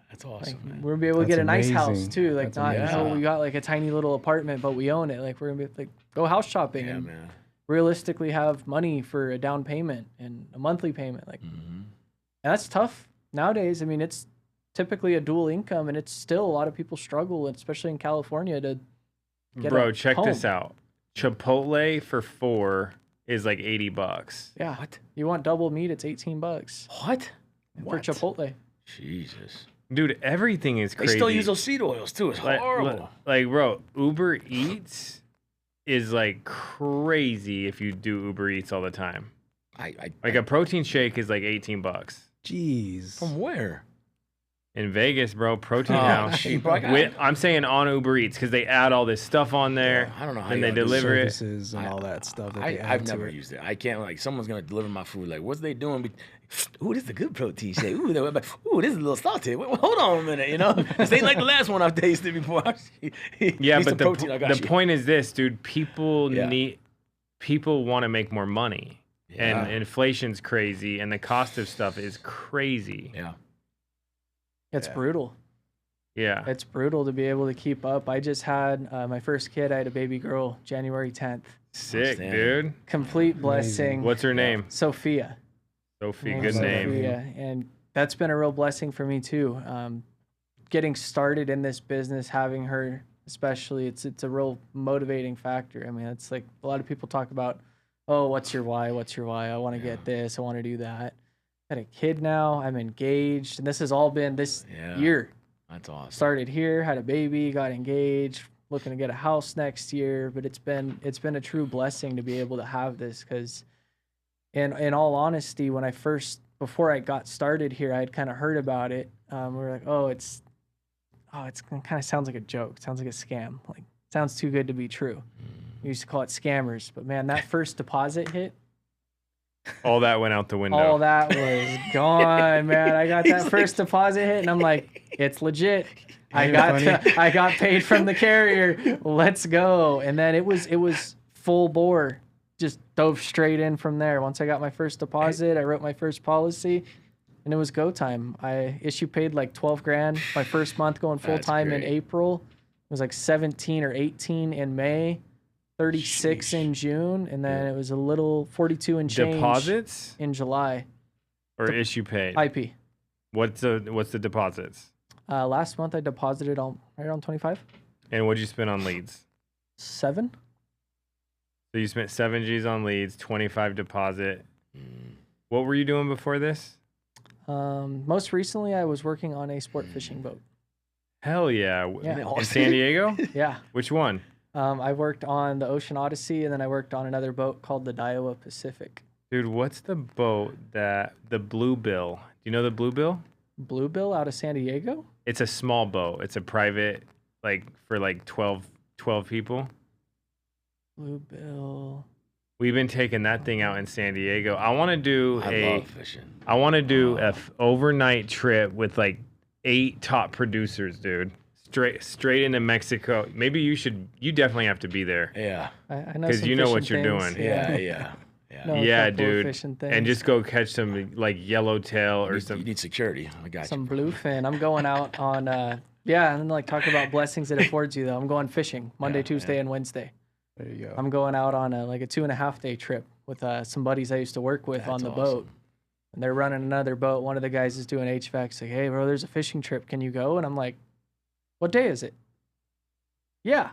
That's
Like
awesome, man.
we're gonna be able to
That's
get a nice house
amazing.
too. Like
That's
not
amazing.
we got like a tiny little apartment, but we own it. Like we're gonna be like go house shopping
Yeah,
and
man.
realistically have money for a down payment and a monthly payment. Like, and that's tough nowadays. I mean, it's typically a dual income, and it's still a lot of people struggle, especially in California, to get
Bro,
a
check this
home.
out. Chipotle for 4 is like $80.
Yeah,
What?
you want double meat? It's $18
What?
for
What?
Chipotle.
Jesus.
Dude, everything is
They
crazy.
still use those seed oils too. It's horrible.
Like, bro, Uber Eats is like crazy if you do Uber Eats all the time. Like a protein shake is like $18.
Jeez.
From where?
In Vegas, bro, protein
Oh,
house.
shit, bro, I got-
I'm saying on Uber Eats because they add all this stuff on there.
I don't know how
and
you
they
gotta do
deliver it.
Services and all that stuff that
I,
they add
I've
to
never
it.
used it. I can't like someone's gonna deliver my food. Like, what's they doing? Ooh, this is a good protein shake. Ooh, ooh, this is a little salty. Wait, hold on a minute, you know. This ain't like the last one I've tasted before.
Yeah,
Need
but
some
the
protein. I got you.
point is this, dude. People
Yeah.
want to make more money,
Yeah.
and inflation's crazy, and the cost of stuff is crazy.
Yeah.
It's brutal.
Yeah.
It's brutal to be able to keep up. I just had my first kid. I had a baby girl January 10th.
Sick,
Outstanding.
dude.
Complete blessing.
What's her name?
Sophia.
Sophie.
Name's
Good name.
Sophia. And that's been a real blessing for me too. Getting started in this business, having her, especially, it's a real motivating factor. I mean, it's like a lot of people talk about, oh, what's your why? What's your why? I want to get this. I want to do that. Got a kid now. I'm engaged, and this has all been this year.
That's awesome.
Started here, had a baby, got engaged, looking to get a house next year. But it's been a true blessing to be able to have this because, in all honesty, when before I got started here, I had kind of heard about it. We were like, it kind of sounds like a joke. Sounds like a scam. Like, sounds too good to be true. We used to call it scammers. But man, that first deposit hit,
All that went out the window.
all that was gone, man. I got that first deposit hit, and I'm like, it's legit. I got paid from the carrier. Let's go. And then it was full bore. Just dove straight in from there. Once I got my first deposit, I wrote my first policy, and it was go time. I paid like 12 grand my first month going full time in
great.
April. It was like 17 or 18 in May, 36 in June, and then it was a little 42 and change
Deposits
in July.
or issue paid?
IP.
What's the deposits?
Last month I deposited right around 25.
And what'd you spend on leads?
7.
So you spent 7 G's on leads, 25 deposit. What were you doing before this?
Most recently I was working on a sport fishing boat.
Hell yeah.
Yeah.
In San Diego?
Yeah.
Which one?
I worked on the Ocean Odyssey, and then I worked on another boat called the Daiwa Pacific.
Dude, what's the boat the Bluebill? Do you know the Bluebill?
Bluebill out of San Diego?
It's a small boat. It's a private, for 12 people.
Bluebill.
We've been taking that thing out in San Diego. I want to do
I love fishing.
I want to do a overnight trip with 8 top producers, dude. Straight into Mexico. Maybe you definitely have to be there.
Yeah.
I know
'Cause
some
you know what
fishing
you're
things.
doing.
Yeah.
Know a
Yeah,
couple of
dude.
fishing
And
things.
just go catch some yellowtail or
You
some.
need security. I got
some
you.
bluefin. I'm going out on and talk about blessings it affords you though. I'm going fishing Monday, Tuesday, and Wednesday.
There you go.
I'm going out on a 2.5 day trip with some buddies I used to work with on the
That's
boat.
awesome.
And they're running another boat. One of the guys is doing HVAC. He's like, hey, bro, there's a fishing trip. Can you go? And I'm like, what day is it? Yeah,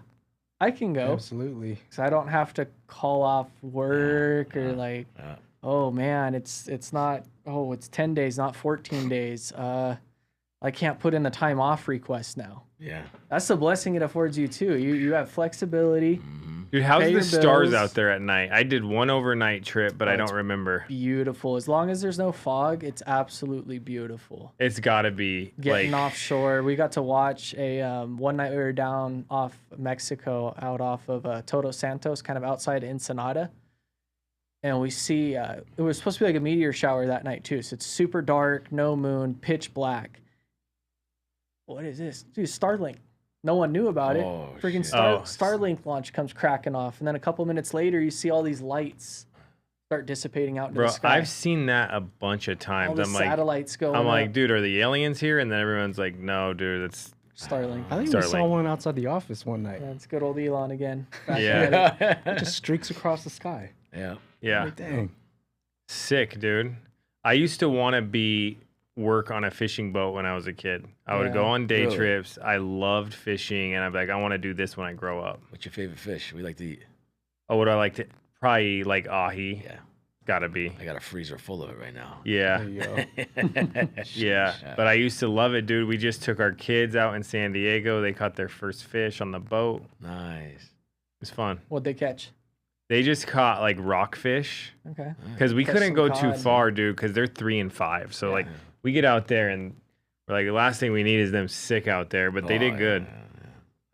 I can go.
Absolutely.
Because I don't have to call off work or
Yeah.
oh, man, it's not, it's 10 days, not 14 days. I can't put in the time off request now.
Yeah.
That's the blessing it affords you, too. You have flexibility.
Dude, how's
Pay
the
your
stars
bills.
out there at night? I did one overnight trip, but I
it's
don't remember.
Beautiful. As long as there's no fog, it's absolutely beautiful.
It's got to be
Getting offshore. We got to watch one night we were down off Mexico, out off of Todos Santos, kind of outside Ensenada. and we see it was supposed to be like a meteor shower that night too. So it's super dark, no moon, pitch black. What is this? Dude, Starlink. No one knew about it.
Oh,
Freaking
shit.
Starlink launch comes cracking off, and then a couple minutes later, you see all these lights start dissipating out into
Bro,
the sky.
I've seen that a bunch of
all
times.
the
I'm like,
satellites going.
I'm like,
up.
dude, are the aliens here? And then everyone's like, no, dude, that's
Starlink.
I think we saw
Starlink.
one outside the office one night.
Yeah, it's good old Elon again. Back
Yeah.
at it.
It just streaks across the sky.
Yeah.
yeah,
Like, dang.
sick, dude. I used to want to work on a fishing boat when I was a kid. I would go
Yeah.
on day
Really?
trips. I loved fishing, and I'm like, I want to do this when I grow up.
What's your favorite fish? We like to eat.
Oh, what do I like to? Probably like ahi.
Yeah.
Gotta be.
I got a freezer full of it right now.
Yeah.
There you go.
Yeah, but I used to love it, dude. We just took our kids out in San Diego. They caught their first fish on the boat. It
Nice.
was fun.
What'd they catch?
They just caught like rockfish
Okay.
because we
Catch
couldn't
some
go too
cod.
far, dude, because they're 3 and 5. So like
Yeah.
we get out there and we're like, the last thing we need is them sick out there, but they
Oh,
did
yeah,
good.
yeah.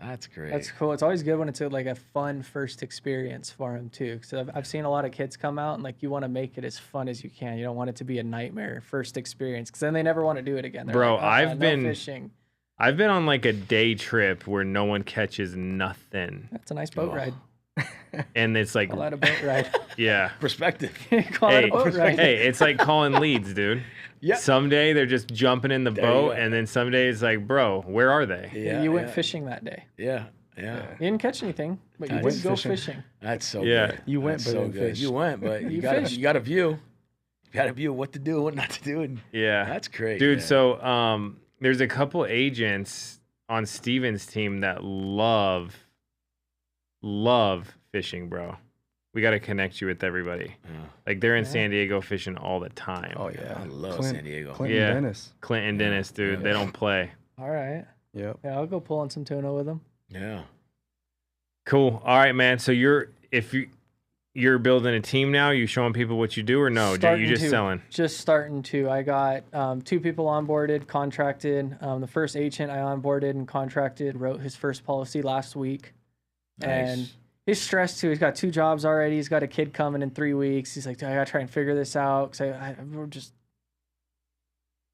That's great.
That's cool. It's always good when it's like a fun first experience for them too. Because I've seen a lot of kids come out and like you want to make it as fun as you can. You don't want it to be a nightmare first experience because then they never want to do it again. They're
Bro,
like,
I've
no
been-
fishing.
I've been on like a day trip where no one catches nothing,
That's a nice boat
Oh.
ride.
and it's like,
Call that a boat ride.
yeah.
Perspective.
Call that
Hey,
a boat ride.
hey, it's like calling leads, dude.
Yeah.
Someday they're just jumping in the
There you
boat,
go.
and then some days it's like, bro, where are they?
Yeah.
You went
yeah.
fishing that day.
Yeah. Yeah.
You didn't catch anything, but you
Nice.
did go
Fishing.
fishing.
That's so
Yeah.
good.
You went,
That's
but
so
didn't
good.
fish.
You went, but
You
you got
fished.
you got a view. You got a view of what to do, what not to do, and
Yeah.
that's great,
Dude,
man.
so there's a couple agents on Steven's team that love fishing, bro. We got to connect you with everybody.
Yeah.
Like they're in
Yeah.
San Diego fishing all the time.
Oh yeah.
I love
Clint-
San Diego.
Clinton
Yeah.
Dennis.
Clinton
Yeah.
Dennis, dude,
Yeah.
they don't play.
All right.
Yep.
Yeah, I'll go pull on some tuna with them.
Yeah.
Cool. All right, man. So you're building a team now, you showing people what you do, or no?
Starting
You just
to.
selling?
Just starting to. I got 2 people onboarded, contracted. The first agent I onboarded and contracted wrote his first policy last week. And
Nice.
he's stressed too. He's got 2 jobs already. He's got a kid coming in 3 weeks. He's like, I gotta try and figure this out because we're just.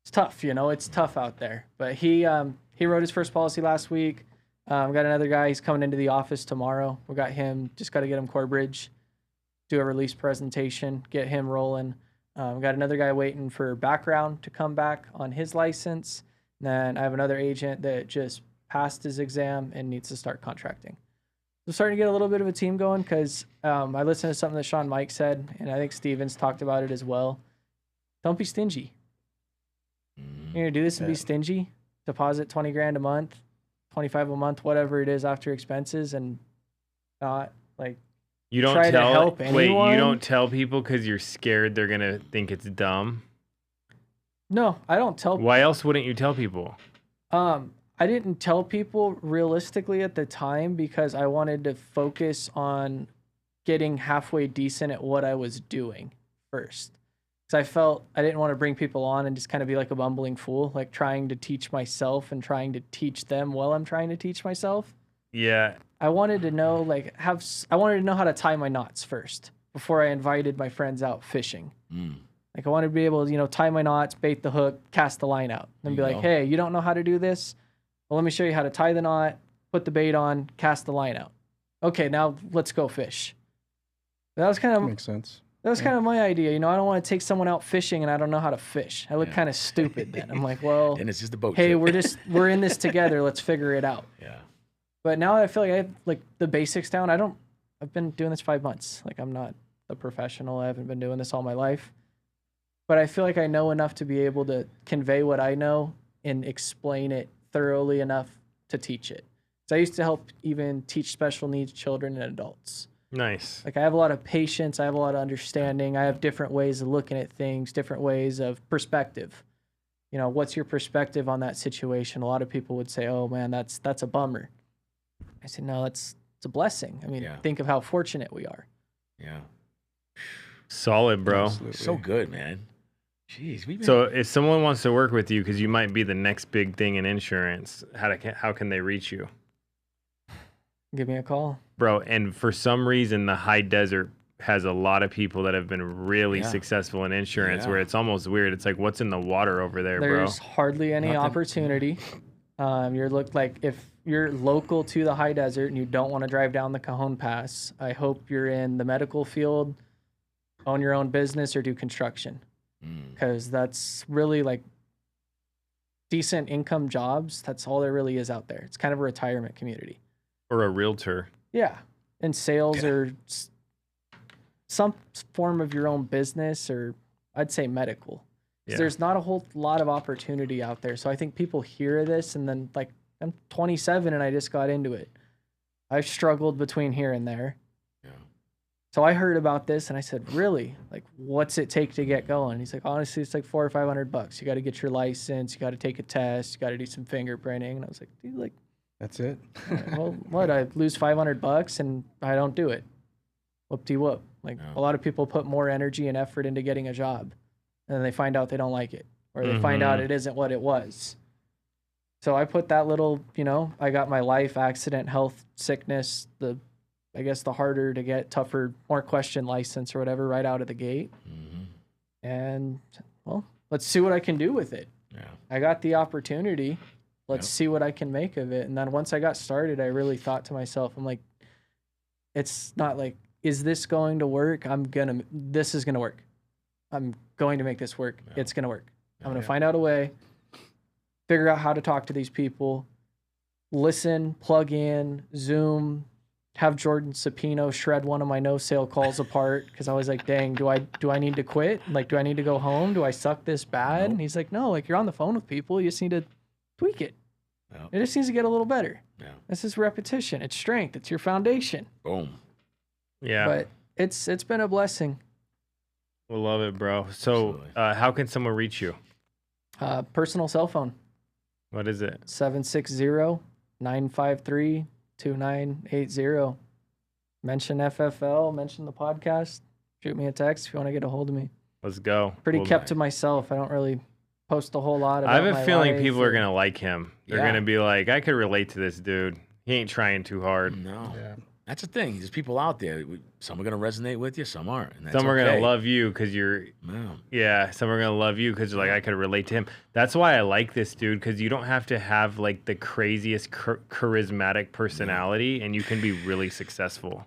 It's tough, you know. It's tough out there. But he wrote his first policy last week. Got another guy. He's coming into the office tomorrow. We got him. Just got to get him Corebridge, do a release presentation, get him rolling. Got another guy waiting for background to come back on his license. And then I have another agent that just passed his exam and needs to start contracting. So starting to get a little bit of a team going because I listened to something that Sean Mike said, and I think Stevens talked about it as well. Don't be stingy. You're gonna do this and be
Yeah.
stingy. Deposit 20 grand a month, 25 a month, whatever it is after expenses, and not like
You don't
Try to
tell.
help
Wait,
anyone?
you don't tell people because you're scared they're gonna think it's dumb.
no, I don't tell.
Why else wouldn't you tell people?
I didn't tell people realistically at the time because I wanted to focus on getting halfway decent at what I was doing first. Because I felt I didn't want to bring people on and just kind of be like a bumbling fool, like trying to teach myself and trying to teach them while I'm trying to teach myself.
Yeah,
I wanted to know I wanted to know how to tie my knots first before I invited my friends out fishing.
Mm.
Like I wanted to be able to, tie my knots, bait the hook, cast the line out, and be
There
like,
you go.
hey, you don't know how to do this? Well, let me show you how to tie the knot, put the bait on, cast the line out. Okay, now let's go fish. That was kind of
Makes sense.
my idea. I don't want to take someone out fishing and I don't know how to fish. I look
Yeah.
kind of stupid then. I'm like, well,
And it's just a boat
hey,
trip.
we're in this together. Let's figure it out.
Yeah.
But now I feel like I have like the basics down. I've been doing this 5 months. Like I'm not a professional. I haven't been doing this all my life. But I feel like I know enough to be able to convey what I know and explain it thoroughly enough to teach it. So I used to help even teach special needs children and adults.
nice.
Like I have a lot of patience, I have a lot of understanding, I have different ways of looking at things, different ways of perspective. What's your perspective on that situation? A lot of people would say, "Oh man, that's a bummer." I said, "No, it's a blessing. I mean,
Yeah.
think of how fortunate we are."
Yeah.
Solid, bro.
Absolutely.
So good, man. Jeez, we've been
So if someone wants to work with you because you might be the next big thing in insurance, how can they reach you?
Give me a call.
Bro, and for some reason the high desert has a lot of people that have been really successful in insurance where it's almost weird. It's like, what's in the water over there,
There's hardly any
Nothing.
opportunity. If you're local to the high desert and you don't want to drive down the Cajon Pass, I hope you're in the medical field, own your own business, or do construction. Because that's really like decent income jobs. That's all there really is out there. It's kind of a retirement community.
Or a realtor.
Yeah. And sales or some form of your own business, or I'd say medical.
Yeah.
There's not a whole lot of opportunity out there. So I think people hear this and then, like, I'm 27 and I just got into it. I've struggled between here and there.
Yeah.
So I heard about this and I said, really? Like, what's it take to get going? He's like, honestly, it's like $400 or $500. You got to get your license. You got to take a test. You got to do some fingerprinting. And I was like, dude, like,
That's it.
well, what? I lose $500 and I don't do it. Whoop-de-whoop. Like, a lot of people put more energy and effort into getting a job, and then they find out they don't like it, or they find out it isn't what it was. So I put that little, I got my life, accident, health, sickness, the harder to get, tougher, more question license or whatever right out of the gate. And, well, let's see what I can do with it.
Yeah.
I got the opportunity. Let's see what I can make of it. And then once I got started, I really thought to myself, I'm like, it's not like, is this going to work? This is going to work. I'm going to make this work.
Yeah.
It's going to work. I'm going to find out a way, figure out how to talk to these people, listen, plug in, Zoom, have Jordan Supino shred one of my no-sale calls apart, because I was like, dang, do I need to quit? Like, do I need to go home? Do I suck this bad? And he's like, no, like, you're on the phone with people. You just need to tweak it.
Yep.
It just needs to get a little better.
Yeah.
This is repetition. It's strength. It's your foundation.
Boom.
Yeah.
But it's been a blessing.
We'll love it, bro. So how can someone reach you?
Personal cell phone,
What is it?
760-953-2980. Mention FFL, mention the podcast. Shoot me a text if you want to get a hold of me.
Let's go.
Pretty kept to myself. I don't really post a whole lot about
I have a feeling
life
people are going to like him. They're
Yeah.
going to be like, I could relate to this dude. He ain't trying too hard.
No.
Yeah.
That's the thing. There's people out there. Some are going to resonate with you, some aren't. And that's
Some are going
okay.
to love you because you're,
Yeah.
some are going to love you because you're like, I could relate to him. That's why I like this dude, because you don't have to have like the craziest charismatic personality and you can be really successful.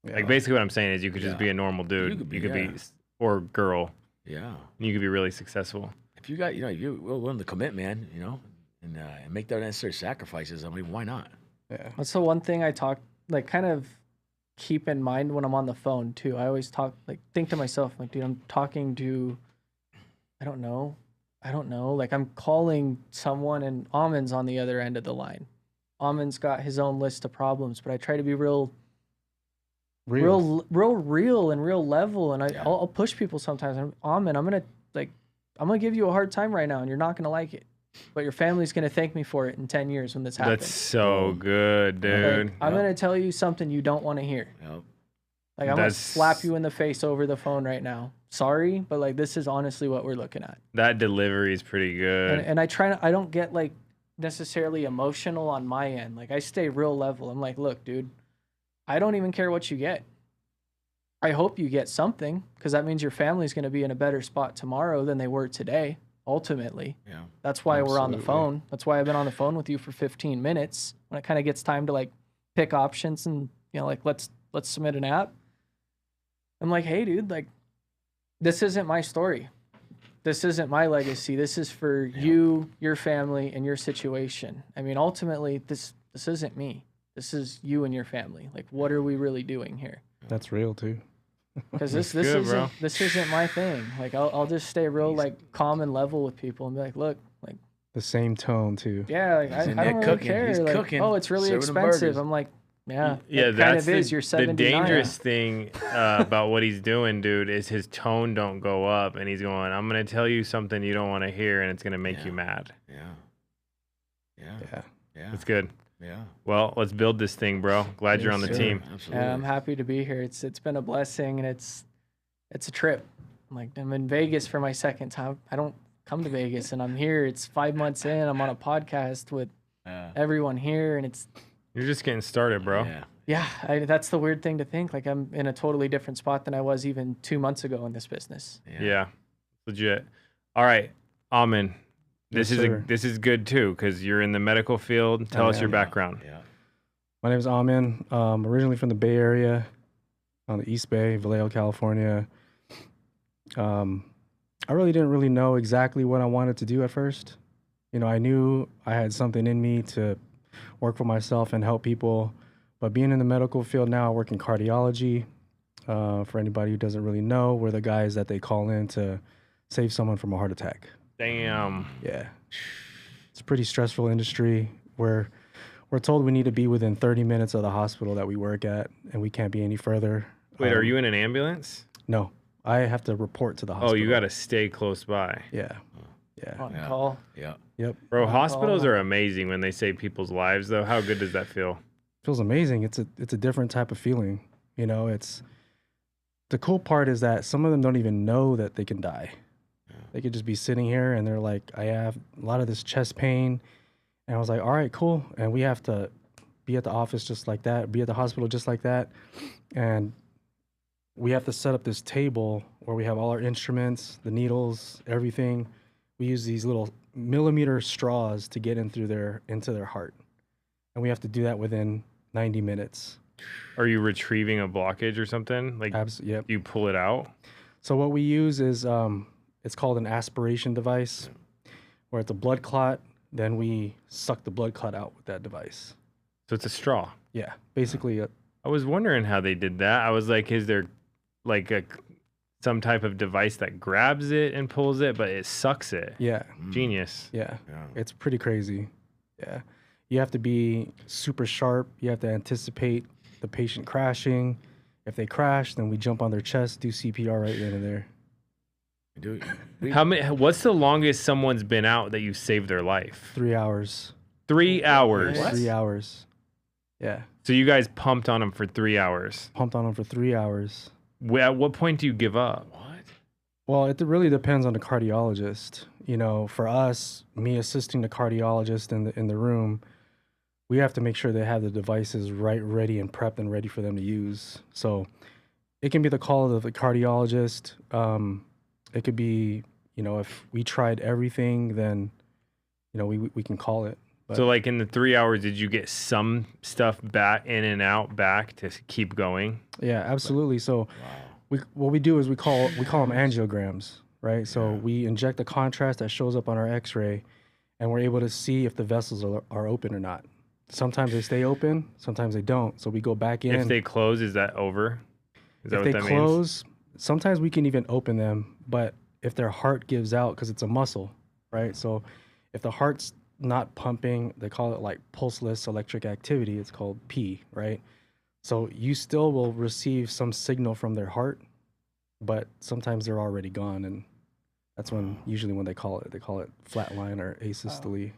Yeah.
Like basically what I'm saying is you could just be a normal dude.
You could be,
or girl.
Yeah.
And you could be really successful.
If you got, if you're willing to commit, man, and make the necessary sacrifices, I mean, why not?
Yeah.
That's the one thing I kind of keep in mind when I'm on the phone too. I always think to myself, like, dude, I'm talking to, I don't know. Like, I'm calling someone and Amin's on the other end of the line. Amin's got his own list of problems, but I try to be real real and real level. And I'll push people sometimes. Amin, I'm going to give you a hard time right now and you're not going to like it. But your family's going to thank me for it in 10 years when this happens.
That's so good, dude.
Like, I'm going to tell you something you don't want to hear.
Yep.
Like, I'm going to slap you in the face over the phone right now. Sorry, but like, this is honestly what we're looking at.
That delivery is pretty good.
And I don't get like necessarily emotional on my end. Like, I stay real level. I'm like, look, dude, I don't even care what you get. I hope you get something, because that means your family's going to be in a better spot tomorrow than they were today. Ultimately,
Yeah.
That's why we're on the
Absolutely.
phone. That's why I've been on the phone with you for 15 minutes. When it kind of gets time to like pick options and like let's submit an app. I'm like, hey, dude, like, this isn't my story. This isn't my legacy. This is for you, your family, and your situation. I mean, ultimately, this isn't me. This is you and your family. Like, what are we really doing here?
That's real too.
Because this
good, bro.
isn't my thing. Like, I'll just stay real like calm and level with people and be like, look, like,
The same tone too.
yeah, like, I
in
don't
there
really
cooking.
care.
He's
like,
cooking,
oh, it's really
serving them
expensive.
burgers.
I'm like, yeah,
Yeah,
it kind
that's
of is. You're
the
79.
dangerous thing about what he's doing, dude, is his tone don't go up, and he's going, I'm going to tell you something you don't want to hear, and it's going to make you mad.
Yeah.
Yeah.
It's good.
Yeah.
Well, let's build this thing, bro. Glad you're on the
Yes, sir.
team.
Absolutely.
I'm happy to be here. It's been a blessing, and it's a trip. I'm in Vegas for my second time. I don't come to Vegas, and I'm here. It's 5 months in. I'm on a podcast with everyone here, and it's
You're just getting started, bro.
Yeah.
Yeah, that's the weird thing to think. Like I'm in a totally different spot than I was even 2 months ago in this business.
Yeah, legit. All right, Amin,
Yes, sir.
this is good too because you're in the medical field. Tell us your background.
Yeah.
My name is Amin. Originally from the Bay Area, on the East Bay, Vallejo, California. I really didn't really know exactly what I wanted to do at first. You know, I knew I had something in me to work for myself and help people. But being in the medical field now, I work in cardiology. For anybody who doesn't really know, we're the guys that they call in to save someone from a heart attack.
Damn.
Yeah. It's a pretty stressful industry. We're told we need to be within 30 minutes of the hospital that we work at, and we can't be any further.
Wait, are you in an ambulance?
No, I have to report to the hospital.
Oh, you got to stay close by.
Yeah. Yeah.
On
Yeah.
call.
Yeah.
Yep.
Bro,
On
hospitals
call.
are amazing when they save people's lives, though. How good does that feel?
Feels amazing. It's a different type of feeling. You know, it's the cool part is that some of them don't even know that they can die. They could just be sitting here and they're like, I have a lot of this chest pain. And I was like, all right, cool. And we have to be at the office just like that, be at the hospital just like that. And we have to set up this table where we have all our instruments, the needles, everything. We use these little millimeter straws to get into their heart. And we have to do that within 90 minutes.
Are you retrieving a blockage or something? Like,
Yep.
you pull it out?
So what we use is it's called an aspiration device, where it's a blood clot. Then we suck the blood clot out with that device.
So it's a straw.
Yeah, basically.
I was wondering how they did that. I was like, is there like some type of device that grabs it and pulls it, but it sucks it?
Yeah,
Genius.
yeah,
Yeah.
it's pretty crazy. Yeah, you have to be super sharp. You have to anticipate the patient crashing. If they crash, then we jump on their chest, do CPR right then and there.
Dude,
What's the longest someone's been out that you saved their life?
3 hours.
3 hours.
What?
3 hours. Yeah,
So you guys pumped on them for 3 hours.
pumped on them for 3 hours.
At what point do you give up?
what?
Well, it really depends on the cardiologist. You know, for us, me assisting the cardiologist in the room, we have to make sure they have the devices right, ready, and prepped and ready for them to use. So it can be the call of the cardiologist. It could be, you know, if we tried everything, then, you know, we can call it. But
So like in the 3 hours, did you get some stuff back in and out back to keep going?
yeah, absolutely. So
Wow.
what we do is we call them angiograms, right? So we inject a contrast that shows up on our X-ray, and we're able to see if the vessels are open or not. Sometimes they stay open, sometimes they don't. So we go back in.
If they close, is that over? Is that
If
what
they
that means?
close, sometimes we can even open them, but if their heart gives out, because it's a muscle, right? So if the heart's not pumping, they call it like pulseless electric activity. It's called P, right? So you still will receive some signal from their heart, but sometimes they're already gone, and that's usually when they call it flatline or asystole.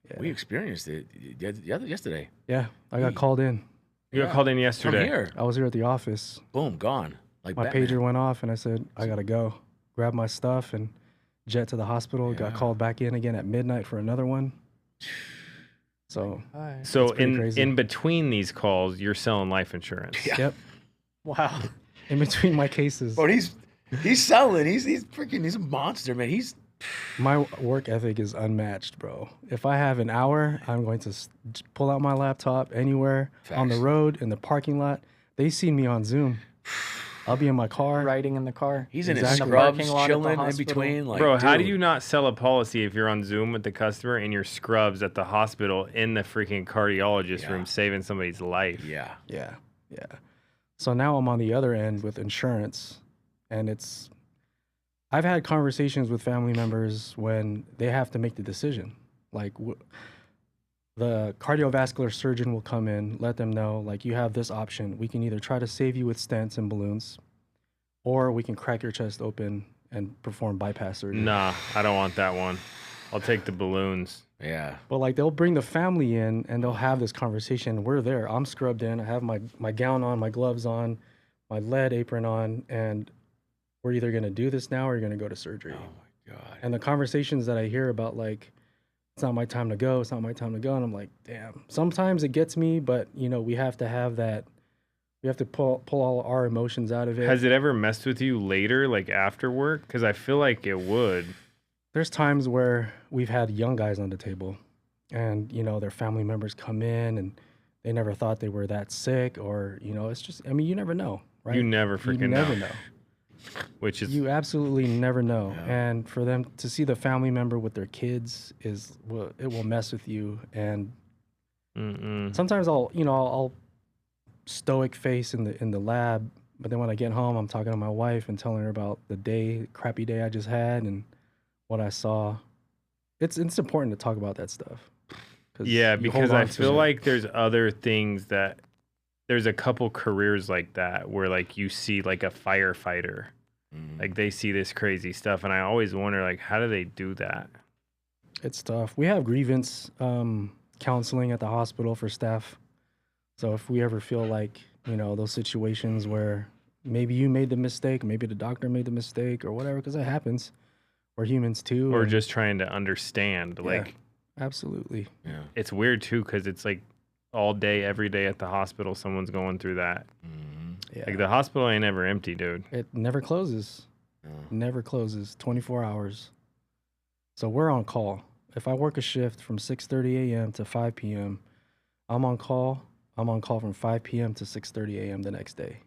Yeah.
We experienced it yesterday.
Yeah, I got called in.
You got called in
From
yesterday.
here,
I was here at the office.
boom, gone. Like
My
Batman.
pager went off, and I said, I gotta go. Grab my stuff and jet to the hospital. Got
Yeah.
called back in again at midnight for another one. So,
Hi.
So
pretty crazy.
in between these calls, you're selling life insurance.
Yeah.
yep.
Wow.
In between my cases,
But he's selling. He's freaking. He's a monster, man. He's
my work ethic is unmatched, bro. If I have an hour, I'm going to pull out my laptop anywhere on the
Facts.
road, in the parking lot. They see me on Zoom. I'll be in my car.
Riding in the car.
he's in
Exactly.
his
In the
scrubs,
parking lot at the
chilling in
hospital.
between. Like,
Bro, how do
dude.
you not sell a policy if you're on Zoom with the customer in your scrubs at the hospital in the freaking cardiologist
Yeah.
room saving somebody's life?
Yeah.
Yeah, yeah. So now I'm on the other end with insurance, and I've had conversations with family members when they have to make the decision. Like the cardiovascular surgeon will come in, let them know, like, you have this option. We can either try to save you with stents and balloons, or we can crack your chest open and perform bypass surgery.
Nah, I don't want that one. I'll take the balloons.
Yeah.
But like they'll bring the family in and they'll have this conversation. We're there. I'm scrubbed in. I have my gown on, my gloves on, my lead apron on, and we're either gonna do this now or you're gonna go to surgery.
Oh my God.
And the conversations that I hear about, like, it's not my time to go, it's not my time to go, and I'm like, damn. Sometimes it gets me, but you know, we have to have that We have to pull all our emotions out of it.
Has it ever messed with you later, like after work? Because I feel like it would.
There's times where we've had young guys on the table, and their family members come in and they never thought they were that sick, or it's just, I mean, you never know, right?
You never freaking
You never know.
Which is
You absolutely never know.
Yeah.
And for them to see the family member with their kids it will mess with you. And sometimes I'll stoic face in the lab, but then when I get home, I'm talking to my wife and telling her about the crappy day I just had and what I saw. It's important to talk about that stuff.
Yeah,
you
because
hold
I
on to
feel
it.
like there's other things that there's a couple careers like that where like you see like a firefighter, like they see this crazy stuff, and I always wonder like how do they do that?
It's tough. We have grievance counseling at the hospital for staff. So if we ever feel like, those situations where maybe you made the mistake, maybe the doctor made the mistake or whatever, because that happens. We're humans too.
Or
and-
just trying to understand.
Yeah,
Like
absolutely.
Yeah.
it's weird too because it's like all day, every day at the hospital, someone's going through that.
Yeah.
Like the hospital ain't ever empty, dude.
It never closes. Never closes. 24 hours. So we're on call. If I work a shift from 6:30 a.m. to 5 p.m., I'm on call. I'm on call from 5 p.m. to 6:30 a.m. the next day.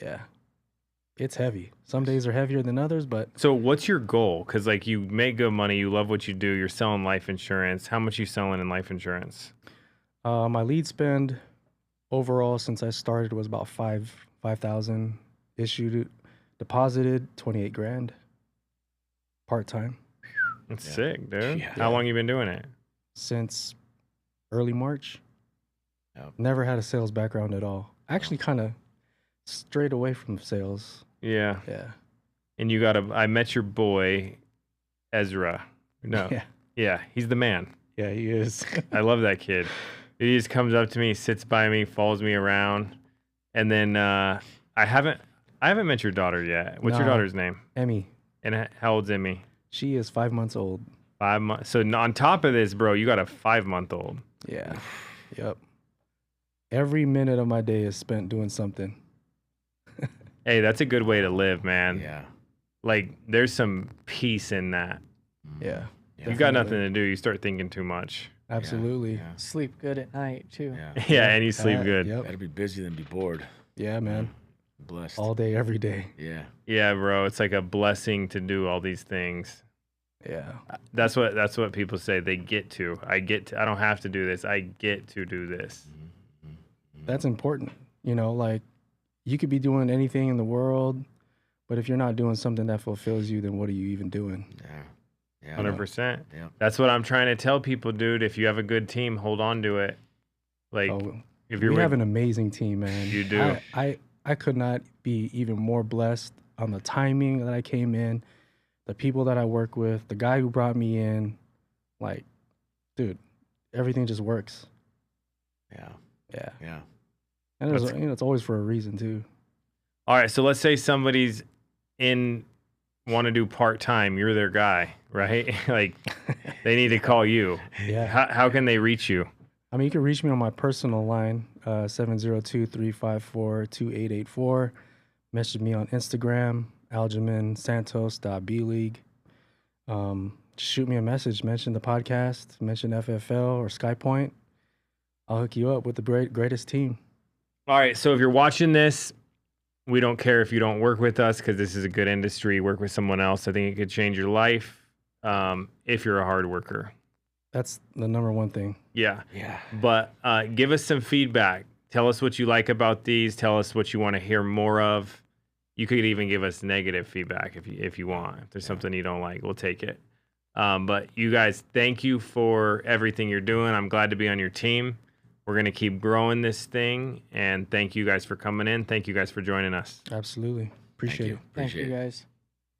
Yeah. It's heavy. Some days are heavier than others, but
So what's your goal? Because like you make good money, you love what you do, you're selling life insurance. How much you selling in life insurance?
my lead spend overall since I started was about 5,000. Issued, deposited 28 grand. Part time
It's sick, dude.
Yeah.
How long you been doing it?
since early March.
Yep.
Never had a sales background at all. Actually, kind of strayed away from sales.
Yeah.
Yeah.
And you got I met your boy, Ezra. No.
Yeah.
Yeah, he's the man.
Yeah, he is.
I love that kid. He just comes up to me, sits by me, follows me around. And then I haven't met your daughter yet. What's your
No.
daughter's name?
Emmy,
And how old's Emmy?
she is 5 months old.
5 months. So on top of this, bro, you got a 5-month-old.
Yeah. Yep. Every minute of my day is spent doing something.
Hey, that's a good way to live, man.
Yeah.
Like, there's some peace in that.
Yeah.
You got nothing to do. You start thinking too much.
Absolutely.
Yeah.
Sleep good at night too.
Yeah.
Yeah, and you sleep good.
Yep.
Better be busy than be bored.
Yeah, man.
Blessed.
All day, every day.
Yeah.
Yeah, bro. It's like a blessing to do all these things.
Yeah.
That's what people say. They get to. I don't have to do this. I get to do this.
That's important. Like you could be doing anything in the world, but if you're not doing something that fulfills you, then what are you even doing?
Yeah. Yeah.
100%.
Yeah.
That's what I'm trying to tell people, dude. If you have a good team, hold on to it. Like
Oh,
if
we
you're
have an amazing team, man.
You do.
I could not be even more blessed on the timing that I came in, the people that I work with, the guy who brought me in. Like, dude, everything just works.
Yeah.
Yeah.
Yeah.
And there's, it's always for a reason too.
all right. So let's say somebody's want to do part-time. You're their guy, right? Like they need to call you.
Yeah.
How can they reach you?
I mean, you can reach me on my personal line, 702-354-2884. Message me on Instagram, aljaminsantos.bleague. Shoot me a message, mention the podcast, mention FFL or SkyPoint. I'll hook you up with the greatest team.
All right. So if you're watching this, we don't care if you don't work with us because this is a good industry. Work with someone else. I think it could change your life if you're a hard worker.
That's the number one thing.
Yeah.
Yeah.
But give us some feedback. Tell us what you like about these. Tell us what you want to hear more of. You could even give us negative feedback if you want. If there's something you don't like, we'll take it. But you guys, thank you for everything you're doing. I'm glad to be on your team. We're going to keep growing this thing. And thank you guys for coming in. Thank you guys for joining us.
Absolutely. Appreciate it.
Thank you
Appreciate it.
guys.